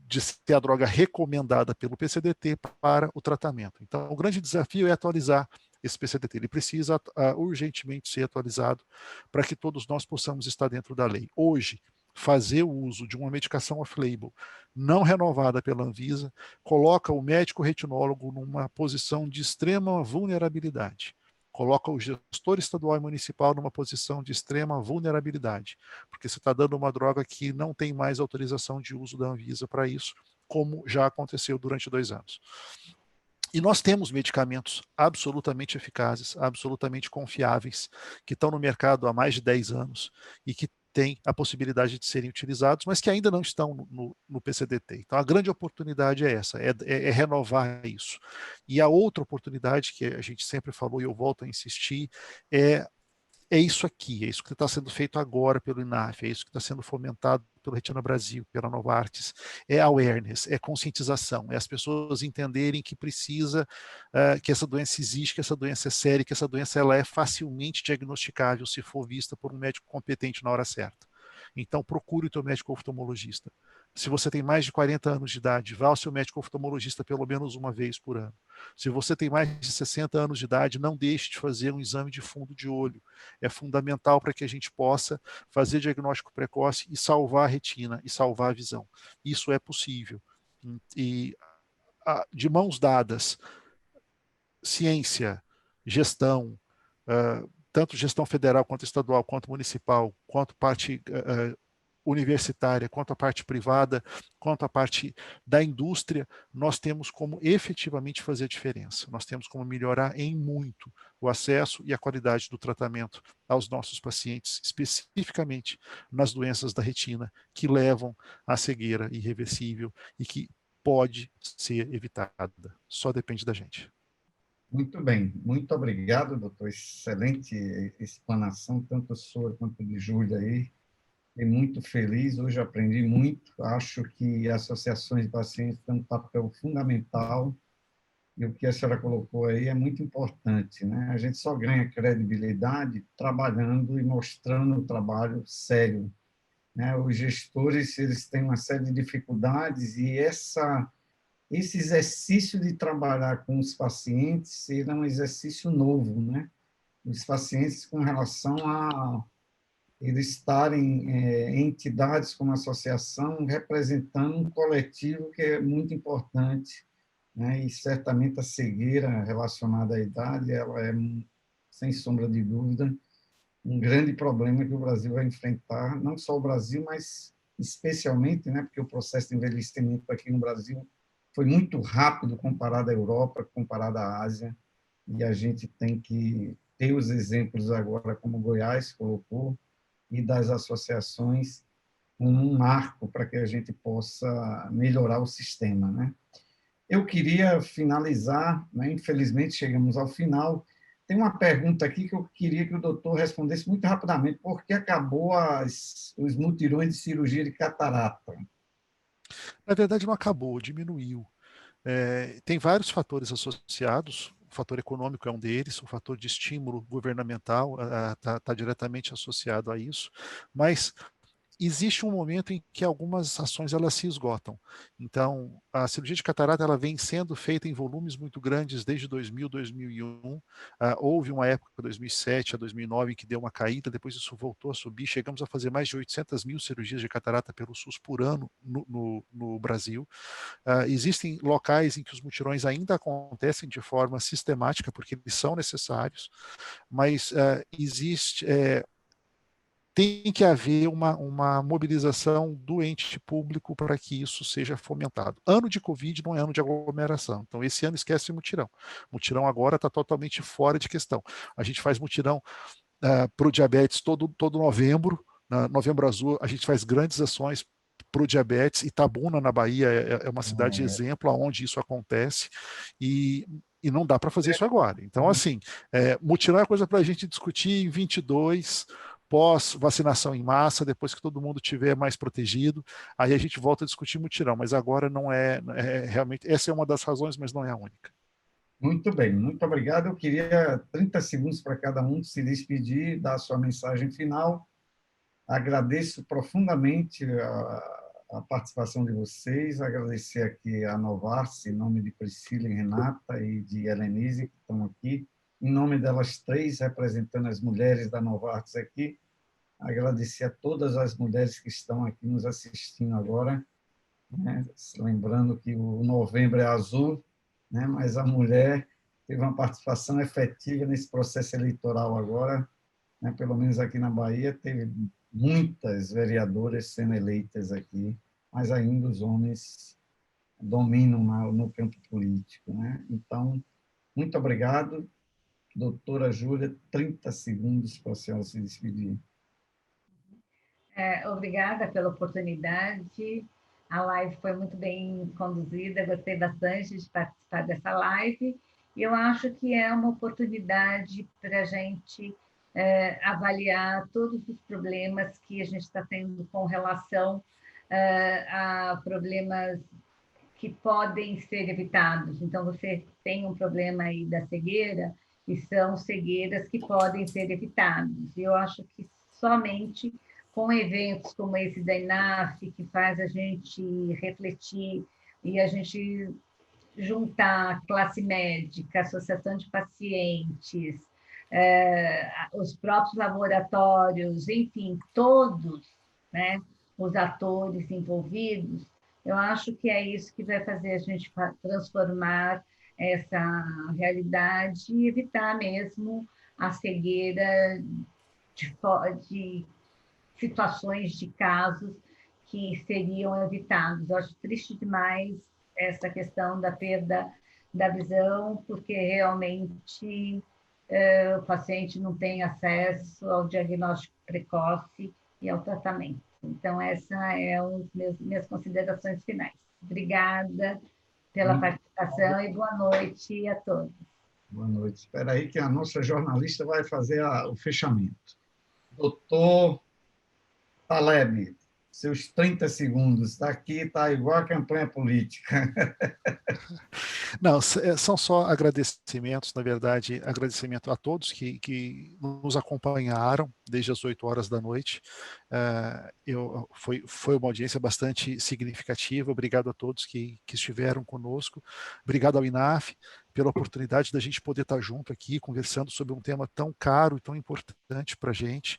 de ser a droga recomendada pelo PCDT para o tratamento. Então, o grande desafio é atualizar esse PCDT. Ele precisa urgentemente ser atualizado para que todos nós possamos estar dentro da lei. Hoje, fazer o uso de uma medicação off-label não renovada pela Anvisa coloca o médico retinólogo numa posição de extrema vulnerabilidade. Coloca o gestor estadual e municipal numa posição de extrema vulnerabilidade, porque você está dando uma droga que não tem mais autorização de uso da Anvisa para isso, como já aconteceu durante 2 anos. E nós temos medicamentos absolutamente eficazes, absolutamente confiáveis, que estão no mercado há mais de 10 anos e que têm a possibilidade de serem utilizados, mas que ainda não estão no PCDT. Então, a grande oportunidade é essa, é renovar isso. E a outra oportunidade, que a gente sempre falou e eu volto a insistir, é isso aqui, é isso que está sendo feito agora pelo INAF, é isso que está sendo fomentado pelo Retina Brasil, pela Novartis, é awareness, é conscientização, é as pessoas entenderem que precisa, que essa doença existe, que essa doença é séria, que essa doença ela é facilmente diagnosticável se for vista por um médico competente na hora certa. Então, procure o teu médico oftalmologista. Se você tem mais de 40 anos de idade, vá ao seu médico oftalmologista pelo menos uma vez por ano. Se você tem mais de 60 anos de idade, não deixe de fazer um exame de fundo de olho. É fundamental para que a gente possa fazer diagnóstico precoce e salvar a retina, e salvar a visão. Isso é possível. E de mãos dadas, ciência, gestão, tanto gestão federal, quanto estadual, quanto municipal, quanto parte universitária, quanto a parte privada, quanto a parte da indústria, nós temos como efetivamente fazer a diferença. Nós temos como melhorar em muito o acesso e a qualidade do tratamento aos nossos pacientes, especificamente nas doenças da retina, que levam à cegueira irreversível e que pode ser evitada. Só depende da gente. Muito bem, muito obrigado, doutor. Excelente explanação, tanto sua quanto de Júlia aí. Fiquei muito feliz, hoje aprendi muito. Acho que associações de pacientes têm um papel fundamental e o que a senhora colocou aí é muito importante, né? A gente só ganha credibilidade trabalhando e mostrando o trabalho sério, né? Os gestores, eles têm uma série de dificuldades e esse exercício de trabalhar com os pacientes ele é um exercício novo, né? Os pacientes com relação a eles estarem em entidades como a associação representando um coletivo que é muito importante, né? E certamente a cegueira relacionada à idade, ela é, sem sombra de dúvida, um grande problema que o Brasil vai enfrentar, não só o Brasil, mas especialmente, né, porque o processo de envelhecimento aqui no Brasil foi muito rápido comparado à Europa, comparado à Ásia, e a gente tem que ter os exemplos agora, como Goiás colocou, e das associações como um marco para que a gente possa melhorar o sistema, né? Eu queria finalizar, né? Infelizmente chegamos ao final. Tem uma pergunta aqui que eu queria que o doutor respondesse muito rapidamente. Por que acabou os mutirões de cirurgia de catarata? Na verdade, não acabou, diminuiu. Tem vários fatores associados. O fator econômico é um deles, o fator de estímulo governamental está diretamente associado a isso, mas existe um momento em que algumas ações elas se esgotam. Então, a cirurgia de catarata ela vem sendo feita em volumes muito grandes desde 2000, 2001. Houve uma época, 2007 a 2009, em que deu uma caída, depois isso voltou a subir. Chegamos a fazer mais de 800 mil cirurgias de catarata pelo SUS por ano no Brasil. Existem locais em que os mutirões ainda acontecem de forma sistemática, porque eles são necessários, mas tem que haver uma mobilização do ente público para que isso seja fomentado. Ano de Covid não é ano de aglomeração, então esse ano esquece mutirão. Mutirão agora está totalmente fora de questão. A gente faz mutirão para o diabetes todo novembro, Novembro Azul, a gente faz grandes ações para o diabetes. Itabuna, na Bahia, é uma cidade exemplo onde isso acontece, e não dá para fazer isso agora. Então, assim, mutirão é coisa para a gente discutir em 22, pós-vacinação em massa, depois que todo mundo estiver mais protegido, aí a gente volta a discutir mutirão, mas agora não é realmente, essa é uma das razões, mas não é a única. Muito bem, muito obrigado. Eu queria 30 segundos para cada um se despedir, dar a sua mensagem final. Agradeço profundamente a participação de vocês, agradecer aqui a Novartis, em nome de Priscila e Renata e de Helenise, que estão aqui, em nome delas três, representando as mulheres da Novartis aqui, agradecer a todas as mulheres que estão aqui nos assistindo agora, né? Lembrando que o novembro é azul, né? Mas a mulher teve uma participação efetiva nesse processo eleitoral agora, né? Pelo menos aqui na Bahia, teve muitas vereadoras sendo eleitas aqui, mas ainda os homens dominam no campo político, né? Então, muito obrigado. Doutora Júlia, 30 segundos para a senhora se despedir. Obrigada pela oportunidade. A live foi muito bem conduzida, gostei bastante de participar dessa live. E eu acho que é uma oportunidade para a gente avaliar todos os problemas que a gente está tendo com relação a problemas que podem ser evitados. Então, você tem um problema aí da cegueira, e são cegueiras que podem ser evitadas. E eu acho que somente com eventos como esse da INAF, que faz a gente refletir e a gente juntar classe médica, associação de pacientes, os próprios laboratórios, enfim, todos, né, os atores envolvidos, eu acho que é isso que vai fazer a gente transformar essa realidade e evitar mesmo a cegueira de situações, de casos que seriam evitados. Eu acho triste demais essa questão da perda da visão, porque realmente o paciente não tem acesso ao diagnóstico precoce e ao tratamento. Então, essa é as minhas considerações finais. Obrigada pela participação e boa noite a todos. Boa noite. Espera aí que a nossa jornalista vai fazer o fechamento. Doutor Taleb, seus 30 segundos. Daqui está igual a campanha política. Não, são só agradecimentos, na verdade, agradecimento a todos que nos acompanharam desde as 8 horas da noite. Foi uma audiência bastante significativa. Obrigado a todos que estiveram conosco. Obrigado ao INAF pela oportunidade da gente poder estar junto aqui, conversando sobre um tema tão caro e tão importante para a gente.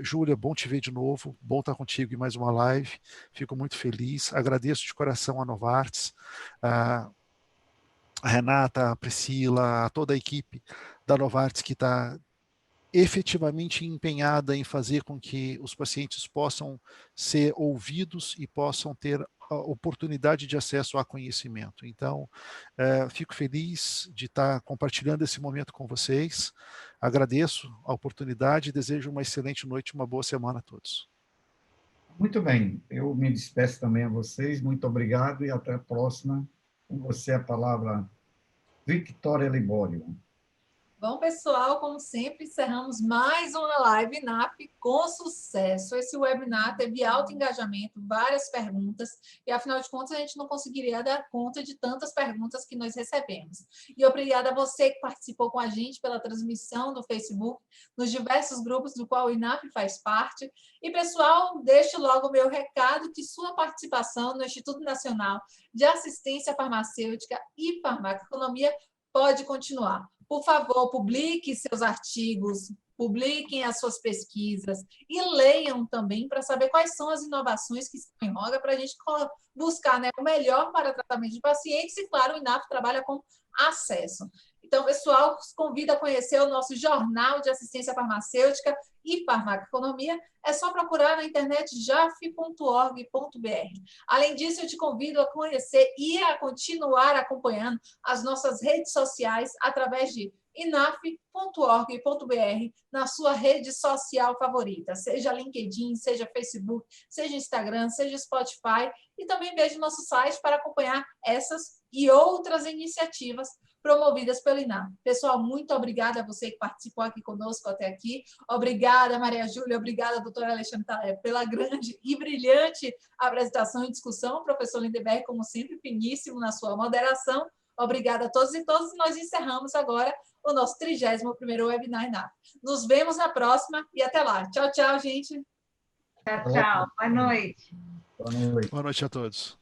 Júlia, bom te ver de novo, bom estar contigo em mais uma live. Fico muito feliz. Agradeço de coração a Novartis, a Renata, a Priscila, a toda a equipe da Novartis que está efetivamente empenhada em fazer com que os pacientes possam ser ouvidos e possam ter a oportunidade de acesso a conhecimento. Então, fico feliz de estar compartilhando esse momento com vocês. Agradeço a oportunidade e desejo uma excelente noite, uma boa semana a todos. Muito bem, eu me despeço também a vocês. Muito obrigado e até a próxima. Com você a palavra Victoria Libório. Bom, pessoal, como sempre, encerramos mais uma live INAF com sucesso. Esse webinar teve alto engajamento, várias perguntas, e, afinal de contas, a gente não conseguiria dar conta de tantas perguntas que nós recebemos. E obrigada a você que participou com a gente pela transmissão do Facebook, nos diversos grupos do qual o INAF faz parte. E, pessoal, deixo logo o meu recado que sua participação no Instituto Nacional de Assistência Farmacêutica e Farmacoeconomia pode continuar. Por favor, publique seus artigos, publiquem as suas pesquisas e leiam também para saber quais são as inovações que estão em voga para a gente buscar, né, o melhor para o tratamento de pacientes e, claro, o INAF trabalha com acesso. Então, pessoal, os convido a conhecer o nosso Jornal de Assistência Farmacêutica e Farmacoeconomia. É só procurar na internet jaf.org.br. Além disso, eu te convido a conhecer e a continuar acompanhando as nossas redes sociais através de inaf.org.br na sua rede social favorita, seja LinkedIn, seja Facebook, seja Instagram, seja Spotify, e também veja o nosso site para acompanhar essas e outras iniciativas promovidas pelo INAF. Pessoal, muito obrigada a você que participou aqui conosco até aqui. Obrigada, Maria Júlia, obrigada, doutora Alexandre Taleb, pela grande e brilhante apresentação e discussão. Professor Lindenberg, como sempre, finíssimo na sua moderação. Obrigada a todos e todas. Nós encerramos agora o nosso 31º webinar INAF. Nos vemos na próxima e até lá. Tchau, tchau, gente. Tchau, tchau. Boa noite. Boa noite. Boa noite a todos.